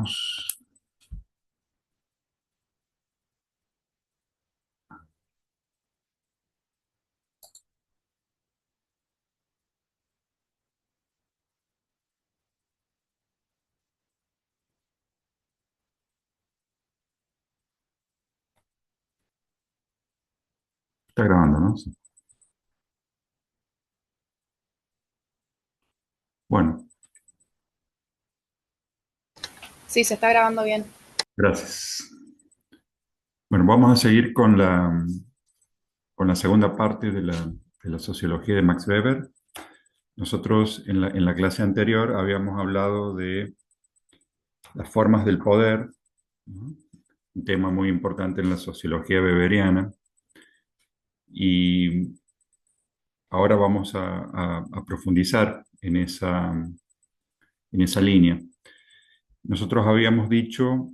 Empezamos. Está grabando, ¿no? Sí. Bueno, Sí, se está grabando bien. gracias. Bueno, vamos a seguir con la segunda parte de la sociología de Max Weber. Nosotros en la clase anterior habíamos hablado de las formas del poder, ¿no? Un tema muy importante en la sociología weberiana. Y ahora vamos a profundizar en esa línea. Nosotros habíamos dicho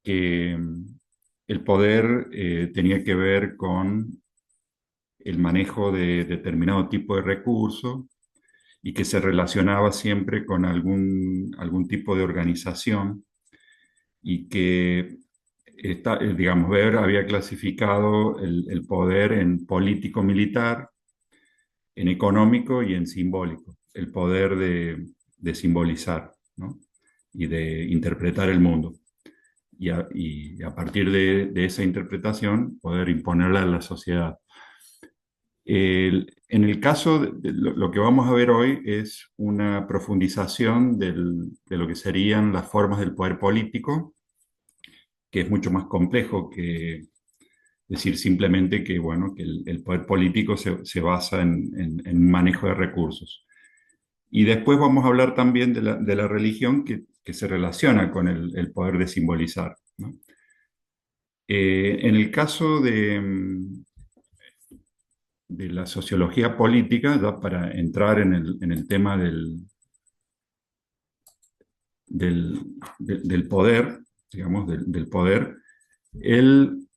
que el poder tenía que ver con el manejo de determinado tipo de recursos y que se relacionaba siempre con algún tipo de organización y que, digamos, Weber había clasificado el poder en político-militar, en económico y en simbólico, el poder de simbolizar, ¿no? Y de interpretar el mundo. Y a partir de esa interpretación poder imponerla a la sociedad. En el caso de lo que vamos a ver hoy es una profundización de lo que serían las formas del poder político, que es mucho más complejo que decir simplemente que, bueno, que el poder político se basa en un manejo de recursos. Y después vamos a hablar también de la religión que se relaciona con el poder de simbolizar, ¿no? En el caso de la sociología política, ya para entrar en el tema del poder, digamos, del poder, él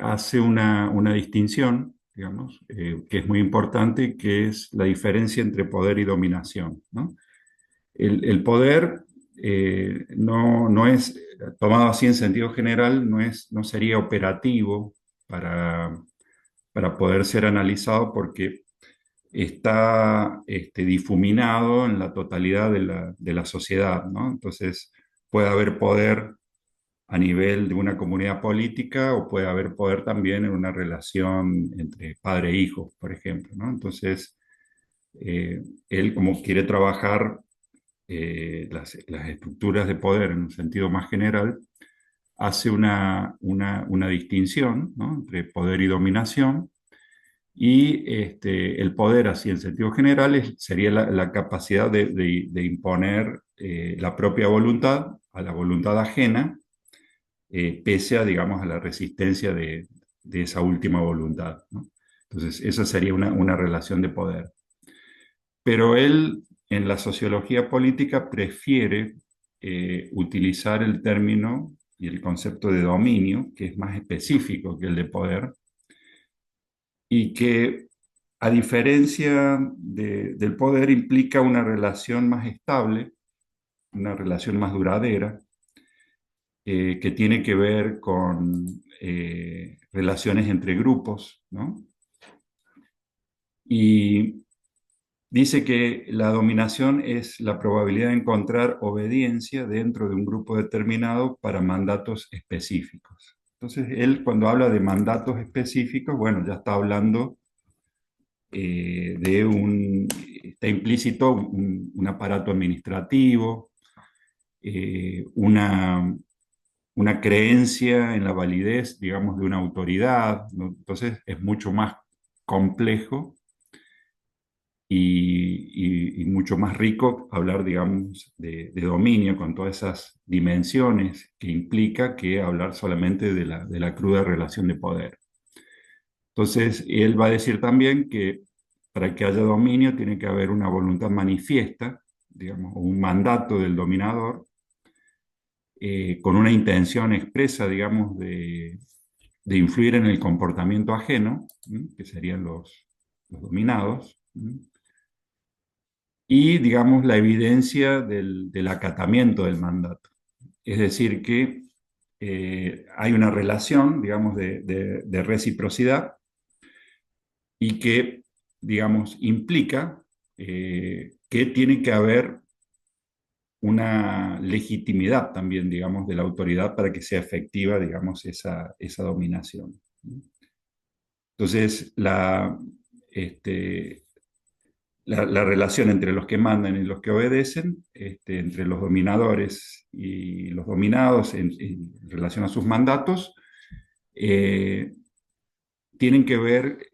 hace una distinción, digamos, que es muy importante, que es la diferencia entre poder y dominación, ¿no? El poder no es, tomado así en sentido general, no sería operativo para, para poder ser analizado porque está difuminado en la totalidad de la sociedad, ¿no? Entonces, puede haber poder a nivel de una comunidad política o puede haber poder también en una relación entre padre e hijo, por ejemplo, ¿no? Entonces, él como quiere trabajar las estructuras de poder en un sentido más general, hace una distinción, ¿no? Entre poder y dominación. Y el poder, así en sentido general, sería la capacidad de imponer la propia voluntad a la voluntad ajena, pese a, digamos, a la resistencia de esa última voluntad, ¿no? Entonces, esa sería una relación de poder. Pero él, en la sociología política, prefiere utilizar el término y el concepto de dominio, que es más específico que el de poder, y que, a diferencia del poder, implica una relación más estable, una relación más duradera, que tiene que ver con relaciones entre grupos, ¿no? Y dice que la dominación es la probabilidad de encontrar obediencia dentro de un grupo determinado para mandatos específicos. Entonces, él cuando habla de mandatos específicos, bueno, ya está hablando está implícito un aparato administrativo, eh, una, una creencia en la validez, digamos, de una autoridad, ¿no? Entonces es mucho más complejo y mucho más rico hablar, digamos, de dominio con todas esas dimensiones que implica que hablar solamente de la cruda relación de poder. Entonces, él va a decir también que para que haya dominio tiene que haber una voluntad manifiesta, digamos, o un mandato del dominador, con una intención expresa, digamos, de influir en el comportamiento ajeno, ¿m? Que serían los dominados, ¿m? Y, digamos, la evidencia del acatamiento del mandato, Es decir, que hay una relación, digamos, de reciprocidad y que, digamos, implica que tiene que haber una legitimidad también, digamos, de la autoridad para que sea efectiva, digamos, esa dominación. Entonces, este, la relación entre los que mandan y los que obedecen, entre los dominadores y los dominados en relación a sus mandatos, eh, tienen que ver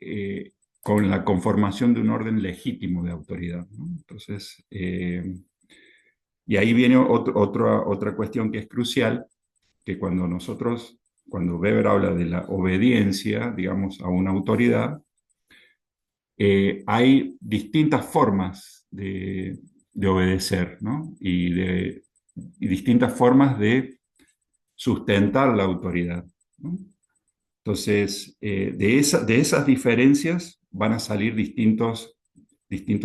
con la conformación de un orden legítimo de autoridad, ¿no? Entonces, y ahí viene otra cuestión que es crucial, que cuando Weber habla de la obediencia, digamos, a una autoridad, hay distintas formas de obedecer, ¿no? Y distintas formas de sustentar la autoridad, ¿no? Entonces, de esas diferencias van a salir distintos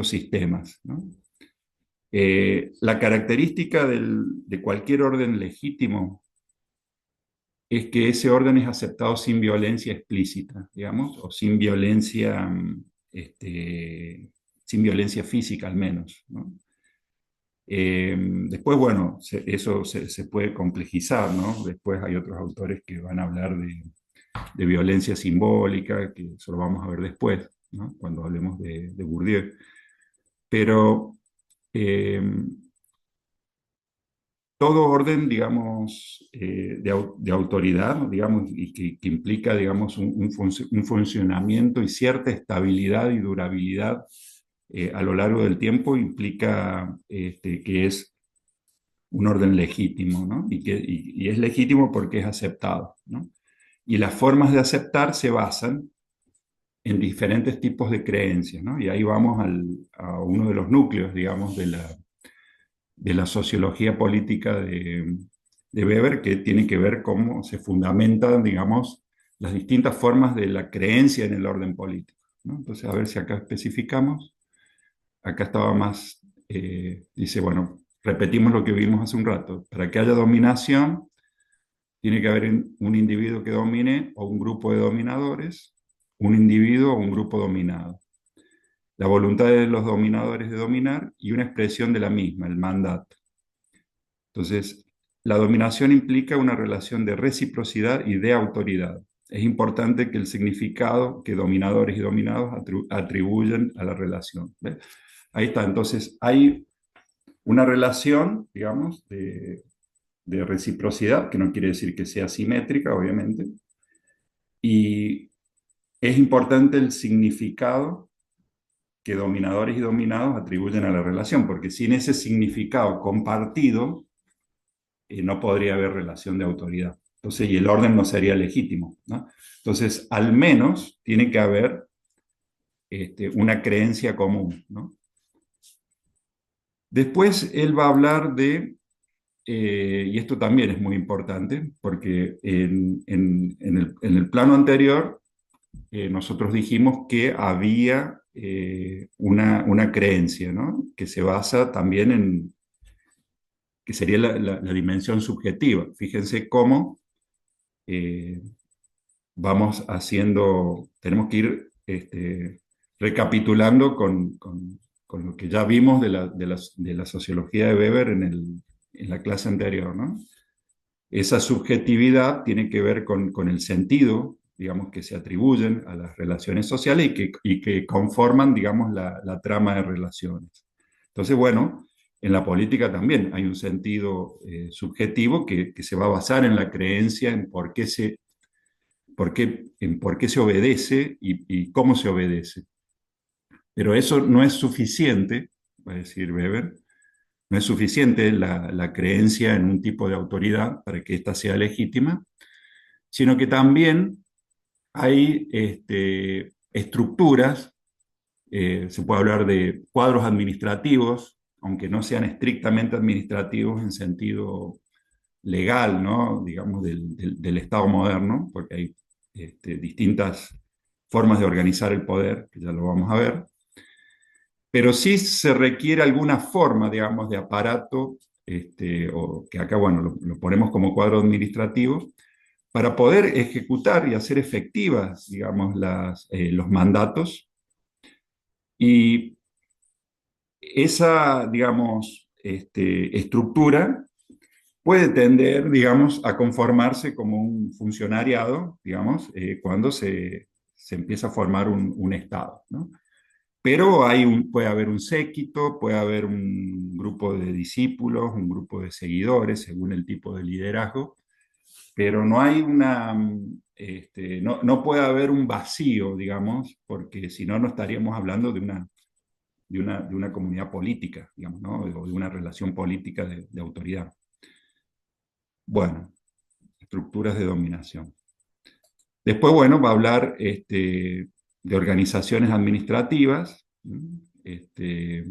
sistemas, ¿no? La característica de cualquier orden legítimo es que ese orden es aceptado sin violencia explícita, digamos, o sin violencia física al menos, ¿no? Después, bueno, eso se puede complejizar, ¿no? Después hay otros autores que van a hablar de violencia simbólica, que eso lo vamos a ver después, ¿no? Cuando hablemos de Bourdieu. Pero eh, todo orden, digamos, de autoridad, digamos, y que implica, digamos, un funcionamiento y cierta estabilidad y durabilidad a lo largo del tiempo, implica que es un orden legítimo, ¿no? Y es legítimo porque es aceptado, ¿no? Y las formas de aceptar se basan en diferentes tipos de creencias, ¿no? Y ahí vamos a uno de los núcleos, digamos, de la sociología política de Weber, que tiene que ver cómo se fundamentan, digamos, las distintas formas de la creencia en el orden político, ¿no? Entonces, a ver si acá especificamos. Acá estaba más, dice, bueno, repetimos lo que vimos hace un rato. Para que haya dominación, tiene que haber un individuo que domine o un grupo de dominadores, un individuo o un grupo dominado. La voluntad de los dominadores de dominar y una expresión de la misma, el mandato. Entonces, la dominación implica una relación de reciprocidad y de autoridad. Es importante que el significado que dominadores y dominados atribuyen a la relación. ¿Ves? Ahí está. Entonces, hay una relación, digamos, de reciprocidad, que no quiere decir que sea simétrica, obviamente, y es importante el significado que dominadores y dominados atribuyen a la relación, porque sin ese significado compartido, no podría haber relación de autoridad. Entonces, y el orden no sería legítimo, ¿no? Entonces, al menos tiene que haber una creencia común, ¿no? Después él va a hablar y esto también es muy importante, porque en el plano anterior nosotros dijimos que había una creencia, ¿no? Que se basa también que sería la dimensión subjetiva. Fíjense cómo eh, tenemos que ir recapitulando con lo que ya vimos de la sociología de Weber en la clase anterior, ¿no? Esa subjetividad tiene que ver con el sentido, digamos, que se atribuyen a las relaciones sociales y que conforman, digamos, la trama de relaciones. Entonces, bueno, en la política también hay un sentido subjetivo que se va a basar en la creencia, en por qué se obedece y cómo se obedece. Pero eso no es suficiente, va a decir Weber, no es suficiente la creencia en un tipo de autoridad para que ésta sea legítima, sino que también hay estructuras, se puede hablar de cuadros administrativos, aunque no sean estrictamente administrativos en sentido legal, ¿no? Digamos, del Estado moderno, porque hay distintas formas de organizar el poder, que ya lo vamos a ver, pero sí se requiere alguna forma, digamos, de aparato o que acá, bueno, lo ponemos como cuadro administrativo, para poder ejecutar y hacer efectivas, digamos, los mandatos. Y esa, digamos, estructura puede tender, digamos, a conformarse como un funcionariado, digamos, cuando se empieza a formar un Estado, ¿no? Pero puede haber un séquito, puede haber un grupo de discípulos, un grupo de seguidores, según el tipo de liderazgo, pero no hay no puede haber un vacío, digamos, porque si no, no estaríamos hablando de una comunidad política, digamos, ¿no? O de una relación política de autoridad. Bueno, estructuras de dominación. Después, bueno, va a hablar de organizaciones administrativas. Este,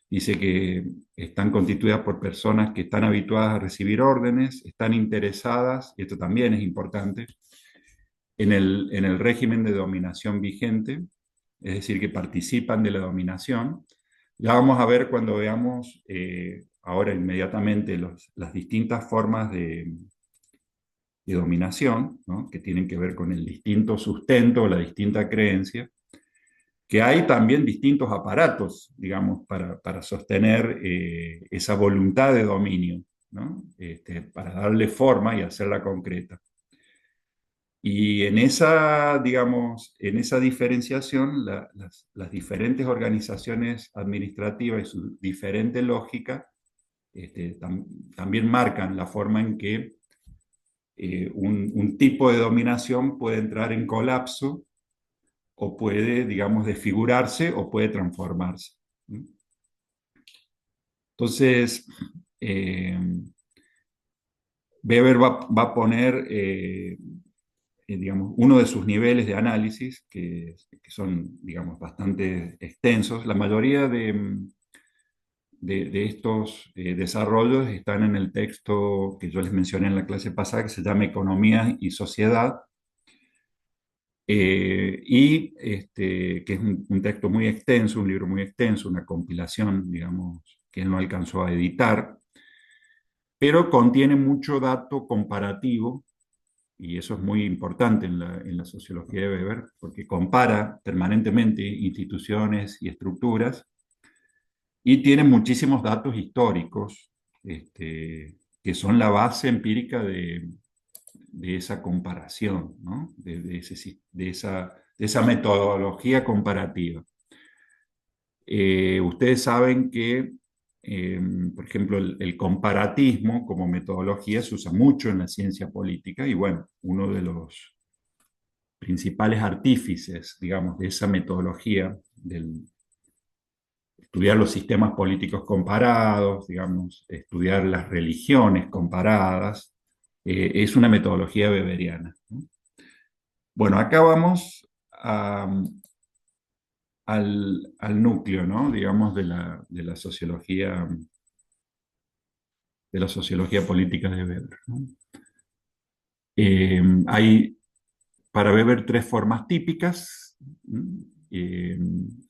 Dice que están constituidas por personas que están habituadas a recibir órdenes, están interesadas, y esto también es importante, en el régimen de dominación vigente, es decir, que participan de la dominación. Ya vamos a ver cuando veamos ahora inmediatamente las distintas formas de dominación, ¿no? Que tienen que ver con el distinto sustento, la distinta creencia, que hay también distintos aparatos, digamos, para sostener esa voluntad de dominio, ¿no? Para darle forma y hacerla concreta. Y en esa, digamos, en esa diferenciación, las diferentes organizaciones administrativas y su diferente lógica también marcan la forma en que un tipo de dominación puede entrar en colapso o puede, digamos, desfigurarse o puede transformarse. Entonces, eh, Weber va a poner, digamos, uno de sus niveles de análisis, que son, digamos, bastante extensos. La mayoría de estos desarrollos están en el texto que yo les mencioné en la clase pasada, que se llama Economía y Sociedad, que es un texto muy extenso, un libro muy extenso, una compilación, digamos, que él no alcanzó a editar, pero contiene mucho dato comparativo, y eso es muy importante en la sociología de Weber, porque compara permanentemente instituciones y estructuras, y tiene muchísimos datos históricos, que son la base empírica de esa comparación, ¿no? De esa metodología comparativa. Ustedes saben que, por ejemplo, el comparatismo como metodología se usa mucho en la ciencia política y bueno, uno de los principales artífices, digamos, de esa metodología, del estudiar los sistemas políticos comparados, digamos, estudiar las religiones comparadas, es una metodología weberiana, ¿no? Bueno, acá vamos al núcleo, ¿no? Digamos, de la sociología política de Weber, ¿no? Hay para Weber tres formas típicas. Eh,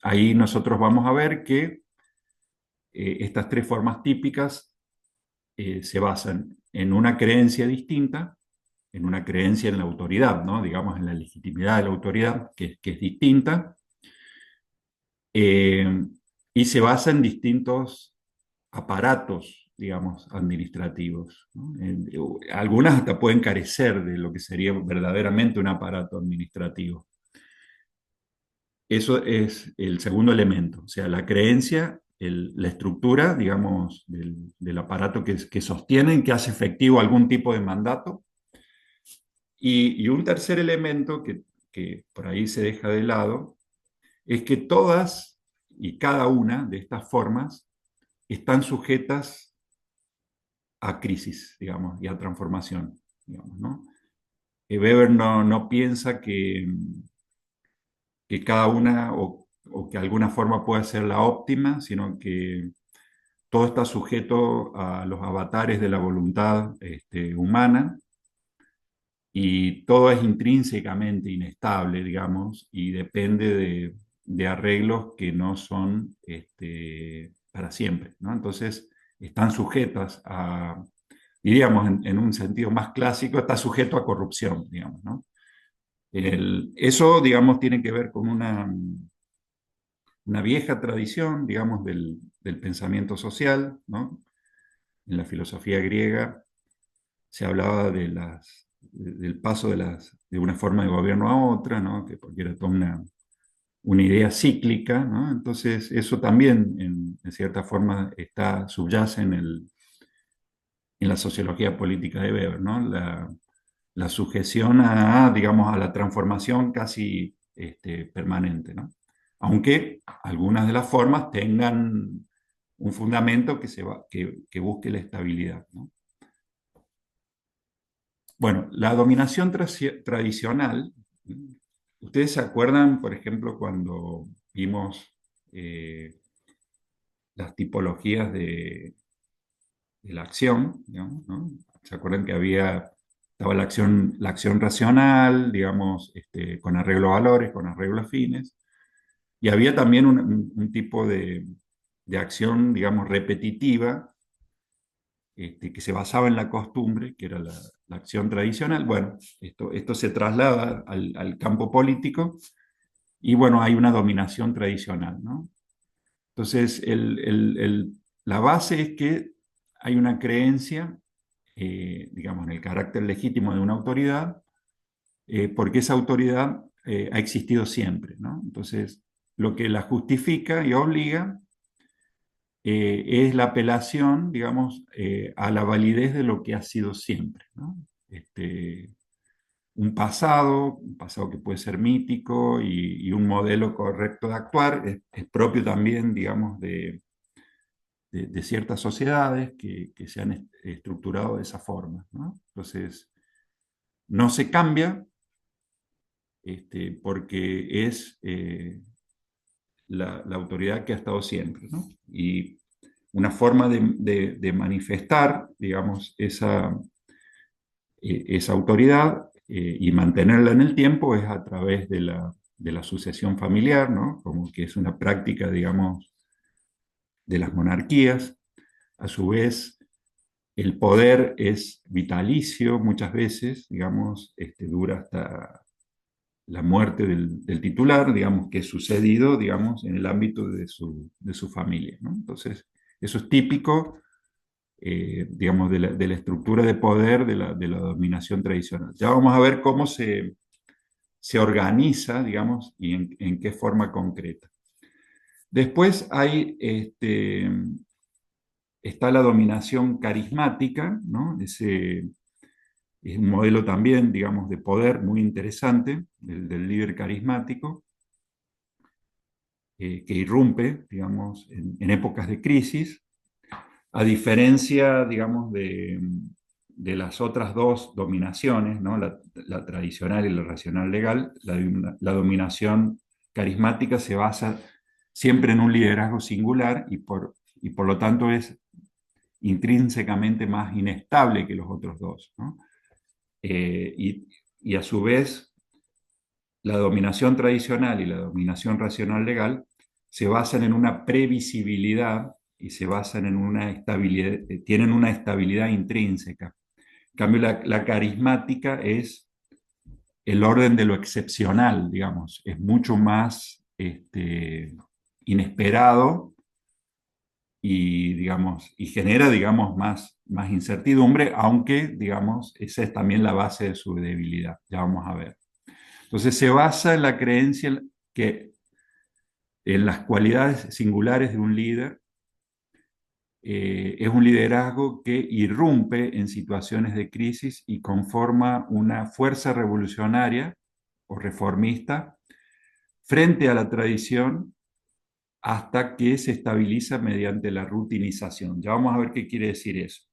Ahí nosotros vamos a ver que estas tres formas típicas se basan en una creencia distinta, en una creencia en la autoridad, ¿no? Digamos, en la legitimidad de la autoridad, que es distinta, eh, y se basa en distintos aparatos, digamos, administrativos, ¿no? Algunas hasta pueden carecer de lo que sería verdaderamente un aparato administrativo. Eso es el segundo elemento, o sea, la creencia, la estructura, digamos, del aparato que sostiene, que hace efectivo algún tipo de mandato. Y un tercer elemento que por ahí se deja de lado es que todas y cada una de estas formas están sujetas a crisis, digamos, y a transformación, digamos, ¿no? Weber no piensa que cada una o que alguna forma pueda ser la óptima, sino que todo está sujeto a los avatares de la voluntad humana y todo es intrínsecamente inestable, digamos, y depende de arreglos que no son para siempre, ¿no? Entonces, están sujetas a, diríamos en un sentido más clásico, está sujeto a corrupción, digamos, ¿no? Eso, digamos, tiene que ver con una vieja tradición, digamos, del pensamiento social, ¿no? En la filosofía griega se hablaba del paso de una forma de gobierno a otra, ¿no? Que porque era toda una idea cíclica, ¿no? Entonces, eso también, en cierta forma, subyace en la sociología política de Weber, ¿no? La sujeción digamos, a la transformación casi permanente, ¿no? Aunque algunas de las formas tengan un fundamento que busque la estabilidad, ¿no? Bueno, la dominación tradicional, ustedes se acuerdan, por ejemplo, cuando vimos eh, las tipologías de la acción, digamos, ¿no? ¿Se acuerdan que estaba la acción racional, digamos, con arreglo a valores, con arreglo a fines, y había también un tipo de acción, digamos, repetitiva, que se basaba en la costumbre, que era la acción tradicional? Bueno, esto se traslada al campo político y bueno, hay una dominación tradicional, ¿no? Entonces, la base es que hay una creencia, digamos, en el carácter legítimo de una autoridad, porque esa autoridad ha existido siempre, ¿no? Entonces, lo que la justifica y obliga es la apelación, digamos, a la validez de lo que ha sido siempre, ¿no? Este, un pasado que puede ser mítico y un modelo correcto de actuar, es propio también, digamos, de ciertas sociedades que se han estructurado de esa forma, ¿no? Entonces, no se cambia porque es la autoridad que ha estado siempre, ¿no? Y una forma de manifestar, digamos, esa autoridad y mantenerla en el tiempo es a través de la sucesión familiar, ¿no? Como que es una práctica, digamos, de las monarquías. A su vez, el poder es vitalicio muchas veces, digamos, dura hasta la muerte del titular, digamos, que es sucedido, digamos, en el ámbito de su familia, ¿no? Entonces, eso es típico, digamos, de la estructura de poder de la dominación tradicional. Ya vamos a ver cómo se organiza, digamos, y en qué forma concreta. Después está la dominación carismática, ¿no? Es un modelo también, digamos, de poder muy interesante, del líder carismático, que irrumpe, digamos, en épocas de crisis, a diferencia, digamos, de las otras dos dominaciones, ¿no? La tradicional y la racional legal. La dominación carismática se basa siempre en un liderazgo singular y por lo tanto es intrínsecamente más inestable que los otros dos, ¿no? Y a su vez, la dominación tradicional y la dominación racional legal se basan en una previsibilidad y se basan en una estabilidad, tienen una estabilidad intrínseca. En cambio, la carismática es el orden de lo excepcional, digamos, es mucho más inesperado y, digamos, y genera, digamos, más incertidumbre, aunque, digamos, esa es también la base de su debilidad, ya vamos a ver. Entonces se basa en la creencia que en las cualidades singulares de un líder, es un liderazgo que irrumpe en situaciones de crisis y conforma una fuerza revolucionaria o reformista frente a la tradición hasta que se estabiliza mediante la rutinización. Ya vamos a ver qué quiere decir eso.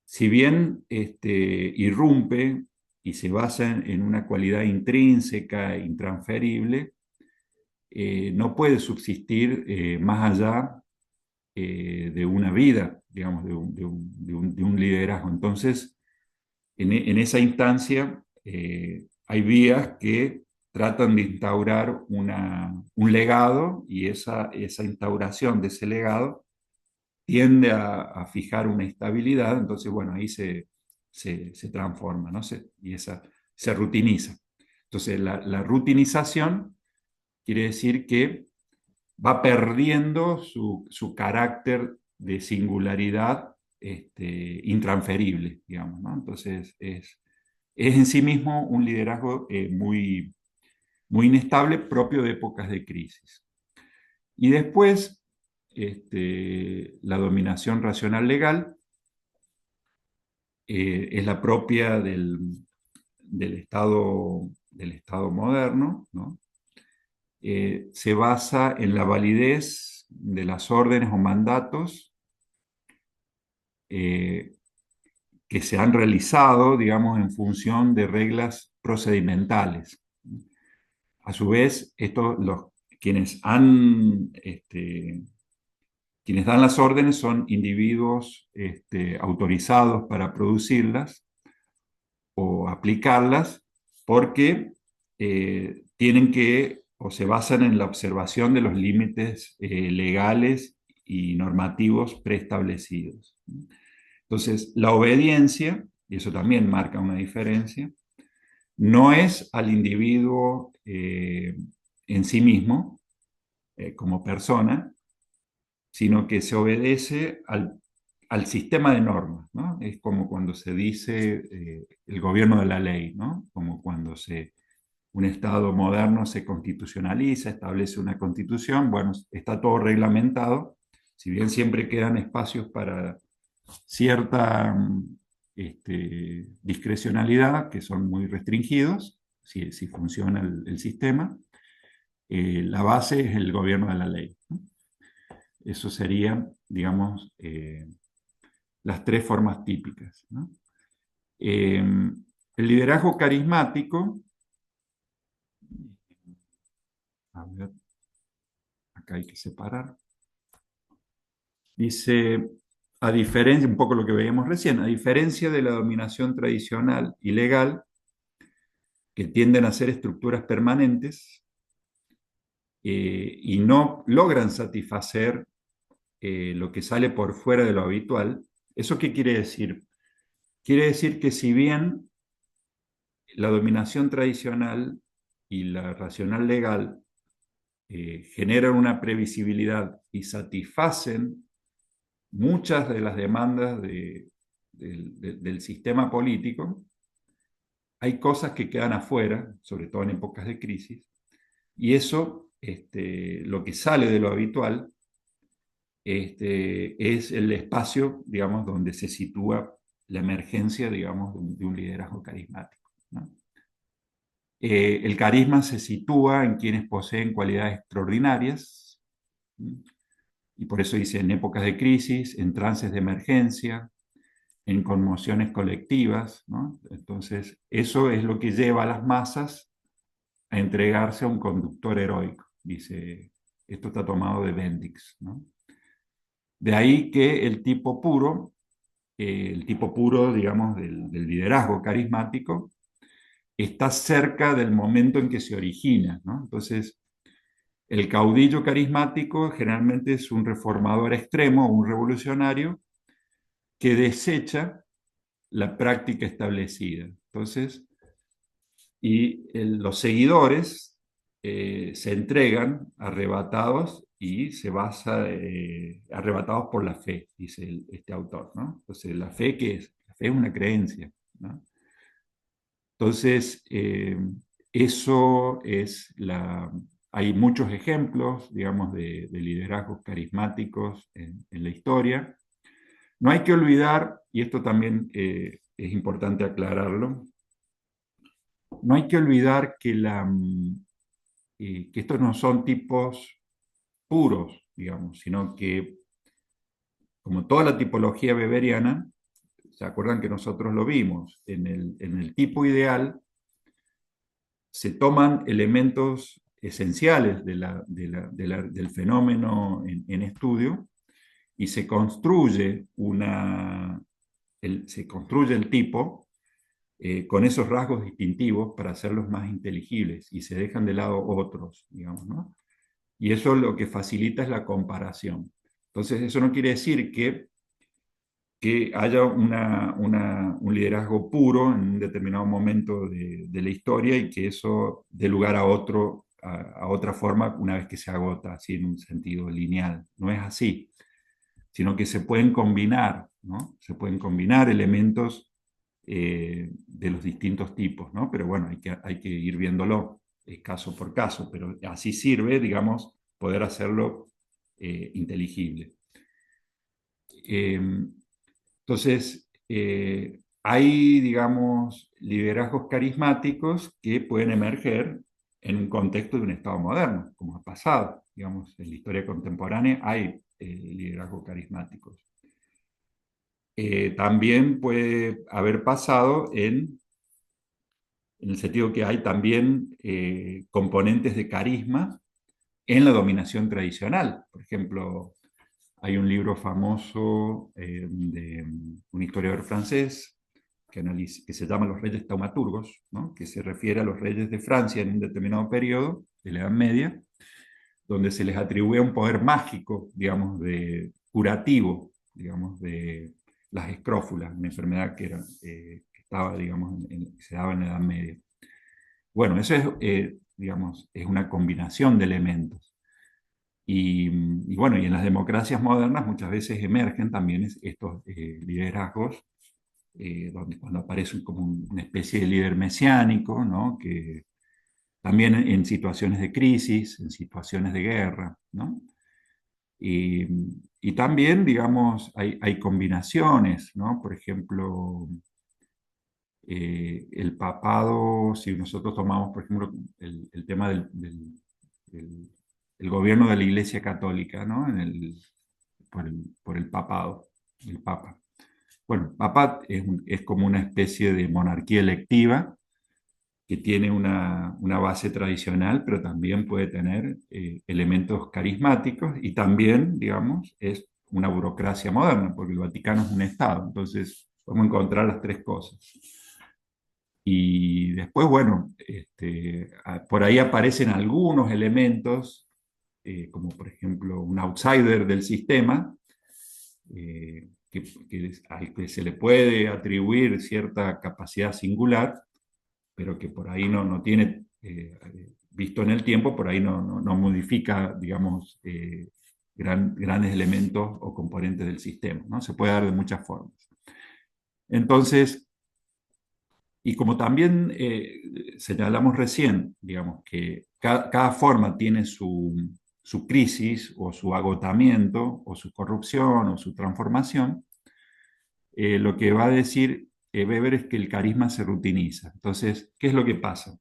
Si bien irrumpe y se basa en una cualidad intrínseca e intransferible, no puede subsistir más allá de una vida, digamos, de un liderazgo. Entonces, en esa instancia, hay vías que tratan de instaurar un legado y esa instauración de ese legado tiende a fijar una estabilidad, entonces, bueno, ahí se transforma, ¿no? Y se rutiniza. Entonces, la rutinización quiere decir que va perdiendo su carácter de singularidad intransferible, digamos, ¿no? Entonces, es en sí mismo un liderazgo muy, muy inestable, propio de épocas de crisis. Y después, la dominación racional legal es la propia del Estado moderno, ¿no? Se basa en la validez de las órdenes o mandatos eh, que se han realizado, digamos, en función de reglas procedimentales. A su vez, quienes han, quienes dan las órdenes son individuos autorizados para producirlas o aplicarlas porque tienen que o se basan en la observación de los límites legales y normativos preestablecidos. Entonces, la obediencia, y eso también marca una diferencia, no es al individuo en sí mismo, como persona, sino que se obedece al sistema de normas, ¿no? Es como cuando se dice el gobierno de la ley, ¿no? Como cuando un Estado moderno se constitucionaliza, establece una constitución, bueno, está todo reglamentado, si bien siempre quedan espacios para cierta discrecionalidad, que son muy restringidos, si funciona el sistema, la base es el gobierno de la ley, ¿no? Eso serían, digamos, las tres formas típicas, ¿no? El liderazgo carismático, a ver, acá hay que separar, dice, a diferencia, un poco lo que veíamos recién, a diferencia de la dominación tradicional y legal, que tienden a ser estructuras permanentes y no logran satisfacer lo que sale por fuera de lo habitual. ¿Eso qué quiere decir? Quiere decir que si bien la dominación tradicional y la racional legal generan una previsibilidad y satisfacen muchas de las demandas del sistema político, hay cosas que quedan afuera, sobre todo en épocas de crisis, y eso, lo que sale de lo habitual, es el espacio, digamos, donde se sitúa la emergencia, digamos, de un liderazgo carismático, ¿no? El carisma se sitúa en quienes poseen cualidades extraordinarias, ¿sí? Y por eso dice en épocas de crisis, en trances de emergencia, en conmociones colectivas, ¿no? Entonces, eso es lo que lleva a las masas a entregarse a un conductor heroico. Dice, esto está tomado de Bendix, ¿no? De ahí que el tipo puro, digamos, del liderazgo carismático, está cerca del momento en que se origina, ¿no? Entonces, el caudillo carismático generalmente es un reformador extremo, un revolucionario, que desecha la práctica establecida. Entonces, los seguidores se entregan arrebatados y se basa, arrebatados por la fe, dice este autor, ¿no? Entonces, ¿la fe qué es? La fe es una creencia, ¿no? Entonces, eso es hay muchos ejemplos, digamos, de liderazgos carismáticos en la historia. No hay que olvidar, y esto también es importante aclararlo, no hay que olvidar que estos no son tipos puros, digamos, sino que, como toda la tipología weberiana, ¿se acuerdan que nosotros lo vimos? En el tipo ideal se toman elementos esenciales del fenómeno en estudio y se construye el tipo con esos rasgos distintivos para hacerlos más inteligibles y se dejan de lado otros, digamos, ¿no? Y eso lo que facilita es la comparación. Entonces, eso no quiere decir que haya un liderazgo puro en un determinado momento de la historia y que eso dé lugar a a otra forma una vez que se agota, así en un sentido lineal. No es así, sino que se pueden combinar, ¿no? Se pueden combinar elementos de los distintos tipos, ¿no? Pero bueno, hay que ir viéndolo caso por caso, pero así sirve, digamos, poder hacerlo inteligible. Eh, entonces, hay, digamos, liderazgos carismáticos que pueden emerger en un contexto de un Estado moderno, como ha pasado. Digamos, en la historia contemporánea hay liderazgos carismáticos. También puede haber pasado en el sentido que hay también componentes de carisma en la dominación tradicional. Por ejemplo, hay un libro famoso de un historiador francés que se llama Los Reyes Taumaturgos, ¿no? Que se refiere a los reyes de Francia en un determinado periodo de la Edad Media, donde se les atribuye un poder mágico, digamos, de curativo, digamos, de las escrófulas, una enfermedad que estaba, digamos, que se daba en la Edad Media. Bueno, eso es, digamos, es una combinación de elementos. Y bueno, y en las democracias modernas muchas veces emergen también estos liderazgos, donde cuando aparece como una especie de líder mesiánico, ¿no? Que también en situaciones de crisis, en situaciones de guerra, ¿no? Y, y también, digamos, hay combinaciones, ¿no? Por ejemplo, el papado, si nosotros tomamos, por ejemplo, el tema del- el gobierno de la Iglesia Católica, ¿no? Por el papado, el papa. Bueno, papa es como una especie de monarquía electiva que tiene una base tradicional, pero también puede tener elementos carismáticos y también, digamos, es una burocracia moderna, porque el Vaticano es un Estado, entonces podemos encontrar las tres cosas. Y después, bueno, por ahí aparecen algunos elementos, como por ejemplo un outsider del sistema, al que se le puede atribuir cierta capacidad singular, pero que por ahí no tiene, visto en el tiempo, por ahí no modifica, digamos, grandes elementos o componentes del sistema, ¿no? Se puede dar de muchas formas. Entonces, y como también señalamos recién, digamos que cada forma tiene su crisis o su agotamiento o su corrupción o su transformación, lo que va a decir Weber es que el carisma se rutiniza. Entonces, ¿qué es lo que pasa?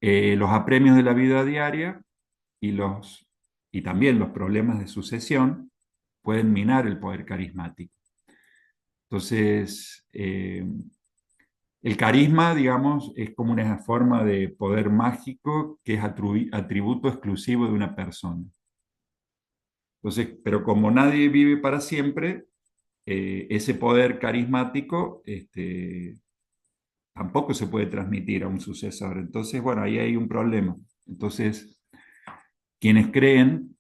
Los apremios de la vida diaria y, y también los problemas de sucesión pueden minar el poder carismático. Entonces, el carisma, digamos, es como una forma de poder mágico que es atributo exclusivo de una persona. Entonces, pero como nadie vive para siempre, ese poder carismático tampoco se puede transmitir a un sucesor. Entonces, bueno, ahí hay un problema. Entonces, quienes creen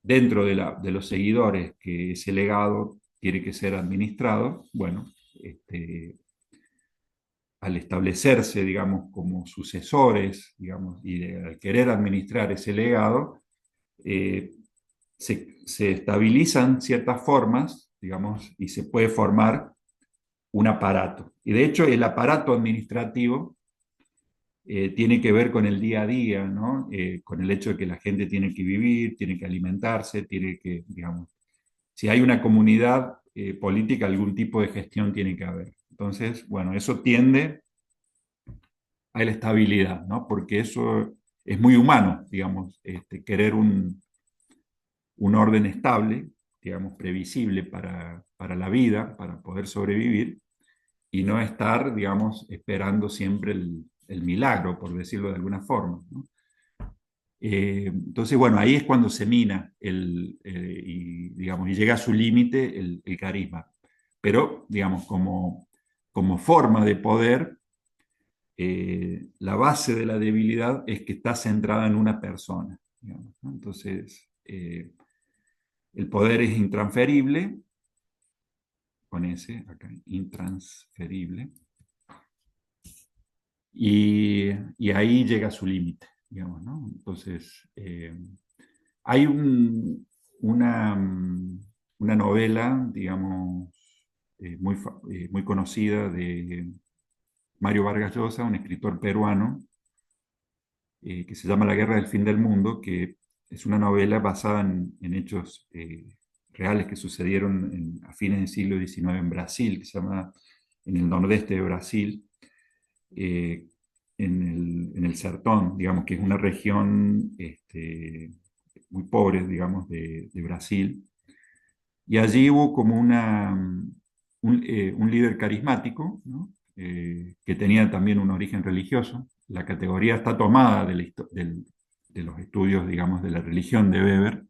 dentro de los seguidores que ese legado tiene que ser administrado, bueno, al establecerse, digamos, como sucesores, digamos, y al querer administrar ese legado, eh, se estabilizan ciertas formas, digamos, y se puede formar un aparato. Y de hecho, el aparato administrativo tiene que ver con el día a día, ¿no? Con el hecho de que la gente tiene que vivir, tiene que alimentarse, tiene que, digamos, si hay una comunidad política, algún tipo de gestión tiene que haber. Entonces, bueno, eso tiende a la estabilidad, ¿no? Porque eso es muy humano, digamos, querer un orden estable, digamos, previsible para la vida, para poder sobrevivir, y no estar, digamos, esperando siempre el milagro, por decirlo de alguna forma, ¿no? Entonces, bueno, ahí es cuando se mina y, digamos, y llega a su límite el carisma. Pero, digamos, como forma de poder, la base de la debilidad es que está centrada en una persona, digamos, ¿no? Entonces, El poder es intransferible, con ese acá, intransferible, y ahí llega a su límite, digamos, ¿no? Entonces, hay una novela, digamos, muy conocida de Mario Vargas Llosa, un escritor peruano, que se llama La Guerra del Fin del Mundo, que es una novela basada en hechos reales que sucedieron a fines del siglo XIX en Brasil, que se llama en el nordeste de Brasil, eh, en el Sertón, digamos, que es una región muy pobre, digamos, de Brasil. Y allí hubo como un líder carismático, ¿no? Que tenía también un origen religioso. La categoría está tomada de los estudios, digamos, de la religión de Weber,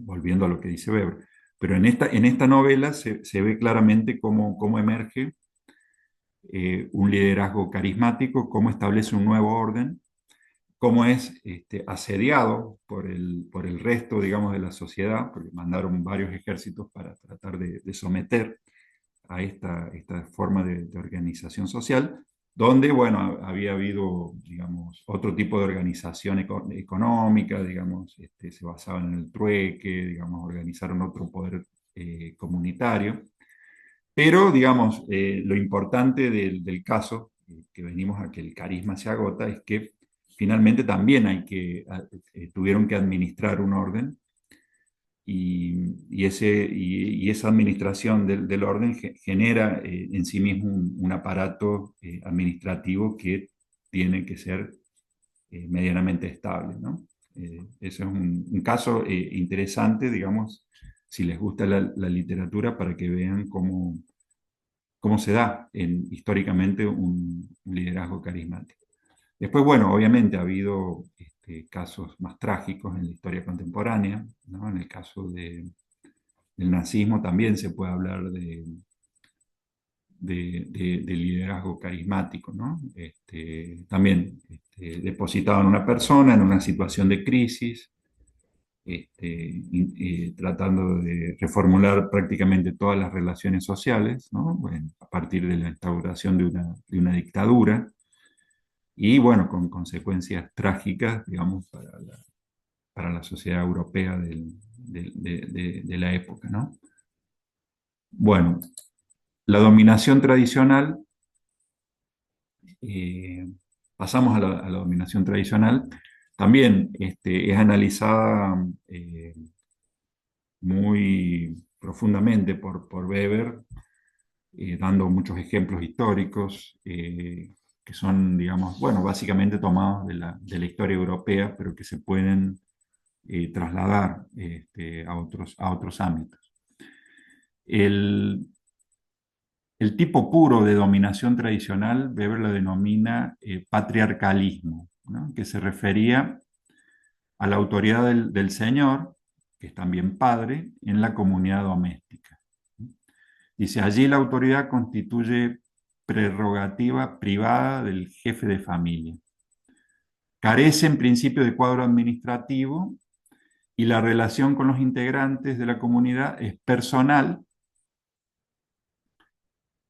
volviendo a lo que dice Weber. Pero en esta novela se ve claramente cómo emerge un liderazgo carismático, cómo establece un nuevo orden, cómo es asediado por el resto, digamos, de la sociedad, porque mandaron varios ejércitos para tratar de someter a esta forma de organización social, donde, bueno, había habido, digamos, otro tipo de organización económica, digamos, se basaban en el trueque, digamos, organizaron otro poder comunitario. Pero, digamos, lo importante del caso, que venimos a que el carisma se agota, es que finalmente también tuvieron que administrar un orden y esa administración del orden genera en sí mismo un aparato administrativo que tiene que ser medianamente estable, ¿no? Ese es un caso interesante, digamos, si les gusta la literatura, para que vean cómo se da históricamente un liderazgo carismático. Después, bueno, obviamente ha habido casos más trágicos en la historia contemporánea, ¿no? En el caso del nazismo también se puede hablar de liderazgo carismático, ¿no? También depositado en una persona en una situación de crisis, tratando de reformular prácticamente todas las relaciones sociales, ¿no? Bueno, a partir de la instauración de una dictadura, y bueno, con consecuencias trágicas, digamos, para la sociedad europea de la época, ¿no? Bueno, la dominación tradicional, eh, pasamos a la dominación tradicional, también es analizada muy profundamente por Weber, dando muchos ejemplos históricos que son, digamos, bueno, básicamente tomados de la historia europea, pero que se pueden trasladar a otros ámbitos. El, el tipo puro de dominación tradicional, Weber lo denomina patriarcalismo, ¿no? Que se refería a la autoridad del señor, que es también padre, en la comunidad doméstica. Dice, allí la autoridad constituye prerrogativa privada del jefe de familia. Carece en principio de cuadro administrativo y la relación con los integrantes de la comunidad es personal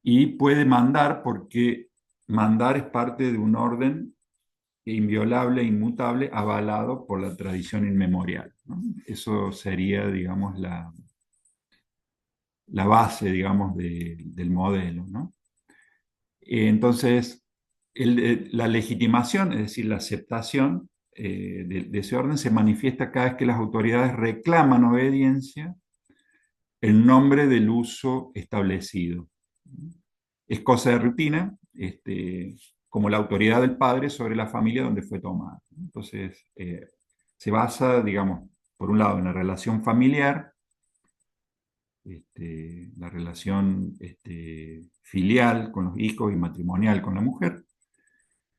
y puede mandar porque mandar es parte de un orden inviolable e inmutable avalado por la tradición inmemorial, ¿no? Eso sería, digamos, la base, digamos, del modelo, ¿no? Entonces, la legitimación, es decir, la aceptación de ese orden se manifiesta cada vez que las autoridades reclaman obediencia en nombre del uso establecido. Es cosa de rutina, como la autoridad del padre sobre la familia donde fue tomada. Entonces, se basa, digamos, por un lado en la relación familiar, la relación filial con los hijos y matrimonial con la mujer,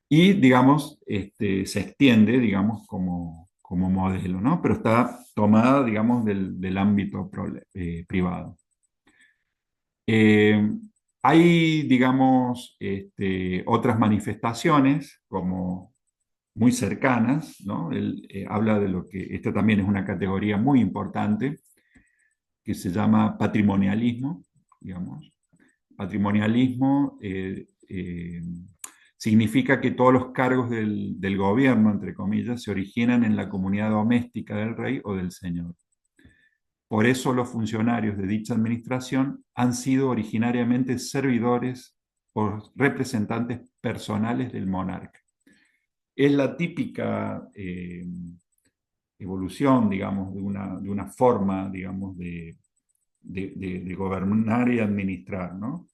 y, digamos, se extiende, digamos, como modelo, ¿no? Pero está tomada, digamos, del ámbito privado. Eh, Hay, digamos, otras manifestaciones, como muy cercanas, ¿no? Él habla de lo que, esta también es una categoría muy importante, que se llama patrimonialismo, digamos. Patrimonialismo significa que todos los cargos del gobierno, entre comillas, se originan en la comunidad doméstica del rey o del señor. Por eso los funcionarios de dicha administración han sido originariamente servidores o representantes personales del monarca. Es la típica evolución, digamos, de una forma, digamos, de gobernar y administrar, ¿no?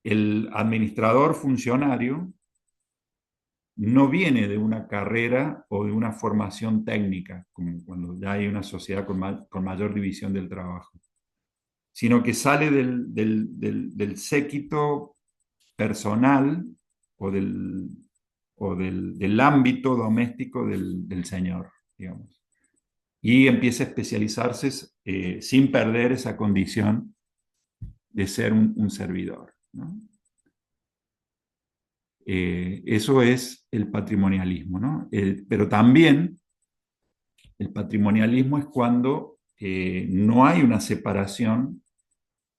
El administrador funcionario no viene de una carrera o de una formación técnica, como cuando ya hay una sociedad con mayor división del trabajo, sino que sale del séquito personal o del ámbito doméstico del señor, digamos. Y empieza a especializarse sin perder esa condición de ser un servidor, ¿no? Eso es el patrimonialismo, ¿no? Pero también el patrimonialismo es cuando no hay una separación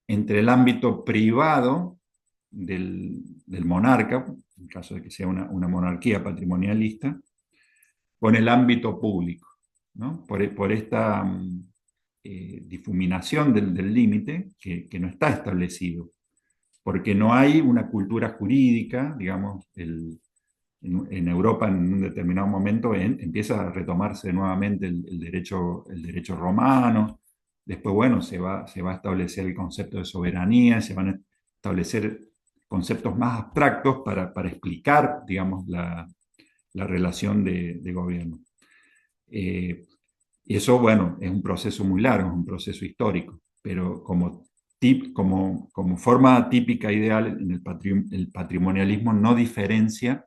entre el ámbito privado del monarca, en caso de que sea una monarquía patrimonialista, con el ámbito público, ¿no? Por esta difuminación del límite que no está establecido, porque no hay una cultura jurídica, digamos, en Europa en un determinado momento empieza a retomarse nuevamente el derecho romano. Después, bueno, se va a establecer el concepto de soberanía, se van a establecer conceptos más abstractos para explicar, digamos, la relación de gobierno. Y eso, bueno, es un proceso muy largo, es un proceso histórico, pero como forma típica ideal, el patrimonialismo no diferencia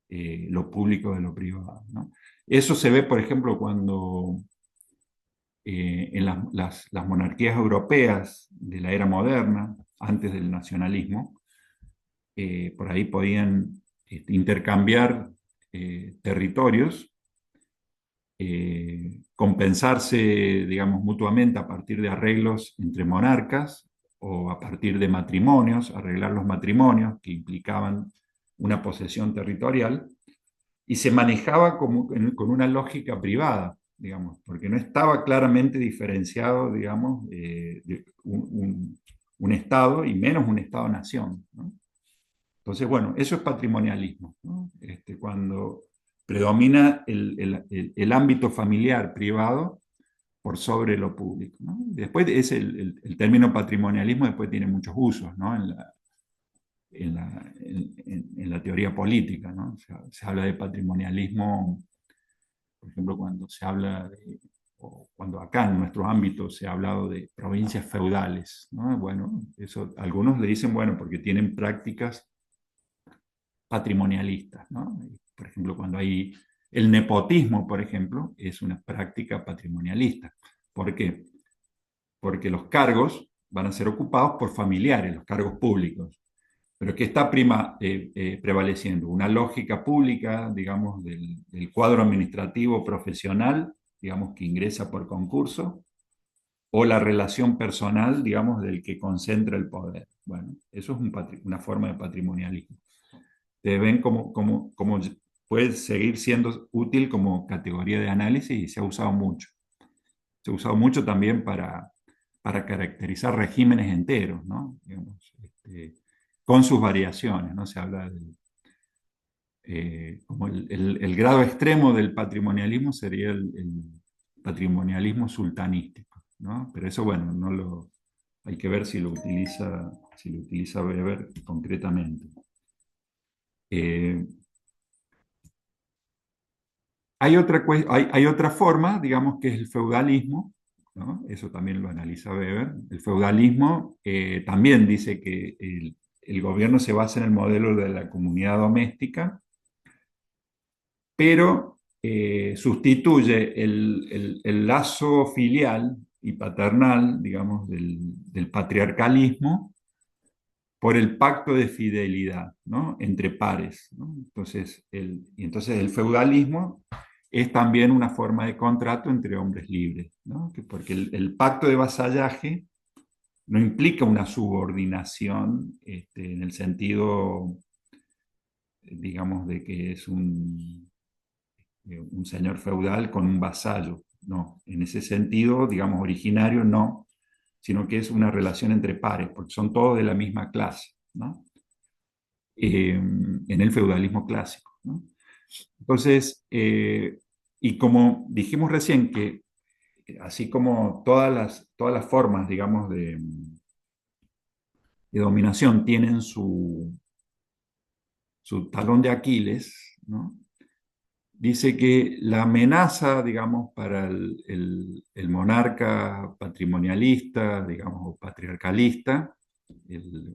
lo público de lo privado, ¿no? Eso se ve, por ejemplo, cuando en las monarquías europeas de la era moderna, antes del nacionalismo, por ahí podían intercambiar territorios, compensarse, digamos, mutuamente a partir de arreglos entre monarcas o a partir de matrimonios, arreglar los matrimonios que implicaban una posesión territorial, y se manejaba con una lógica privada, digamos, porque no estaba claramente diferenciado, digamos, de un Estado y menos un Estado-nación, ¿no? Entonces, bueno, eso es patrimonialismo, ¿no? Cuando predomina el ámbito familiar privado por sobre lo público, ¿no? Después es el término patrimonialismo después tiene muchos usos, ¿no? En la teoría política, ¿no? Se habla de patrimonialismo, por ejemplo, cuando se habla o cuando acá en nuestro ámbito se ha hablado de provincias feudales, ¿no? Bueno, eso algunos le dicen, bueno, porque tienen prácticas patrimonialistas, ¿no? Por ejemplo, cuando hay el nepotismo, por ejemplo, es una práctica patrimonialista. ¿Por qué? Porque los cargos van a ser ocupados por familiares, los cargos públicos. Pero que está prevaleciendo una lógica pública, digamos, del cuadro administrativo profesional, digamos, que ingresa por concurso, o la relación personal, digamos, del que concentra el poder. Bueno, eso es una forma de patrimonialismo. Ven cómo puede seguir siendo útil como categoría de análisis y se ha usado mucho. Se ha usado mucho también para caracterizar regímenes enteros, ¿no? Digamos, con sus variaciones, ¿no? Se habla como el grado extremo del patrimonialismo sería el patrimonialismo sultanístico, ¿no? Pero eso, bueno, hay que ver si lo utiliza Weber concretamente. Eh, hay otra forma, digamos, que es el feudalismo, ¿no? Eso también lo analiza Weber. El feudalismo también dice que el gobierno se basa en el modelo de la comunidad doméstica, pero sustituye el lazo filial y paternal, digamos, del patriarcalismo por el pacto de fidelidad, ¿no? Entre pares, ¿no? Entonces el feudalismo es también una forma de contrato entre hombres libres, ¿no? Porque el pacto de vasallaje no implica una subordinación en el sentido, digamos, de que es un señor feudal con un vasallo. No, en ese sentido, digamos, originario no, sino que es una relación entre pares, porque son todos de la misma clase, ¿no? En el feudalismo clásico, ¿no? Entonces, y como dijimos recién que así como todas las formas, digamos, de dominación tienen su talón de Aquiles, ¿no? Dice que la amenaza, digamos, para el monarca patrimonialista, digamos, o patriarcalista,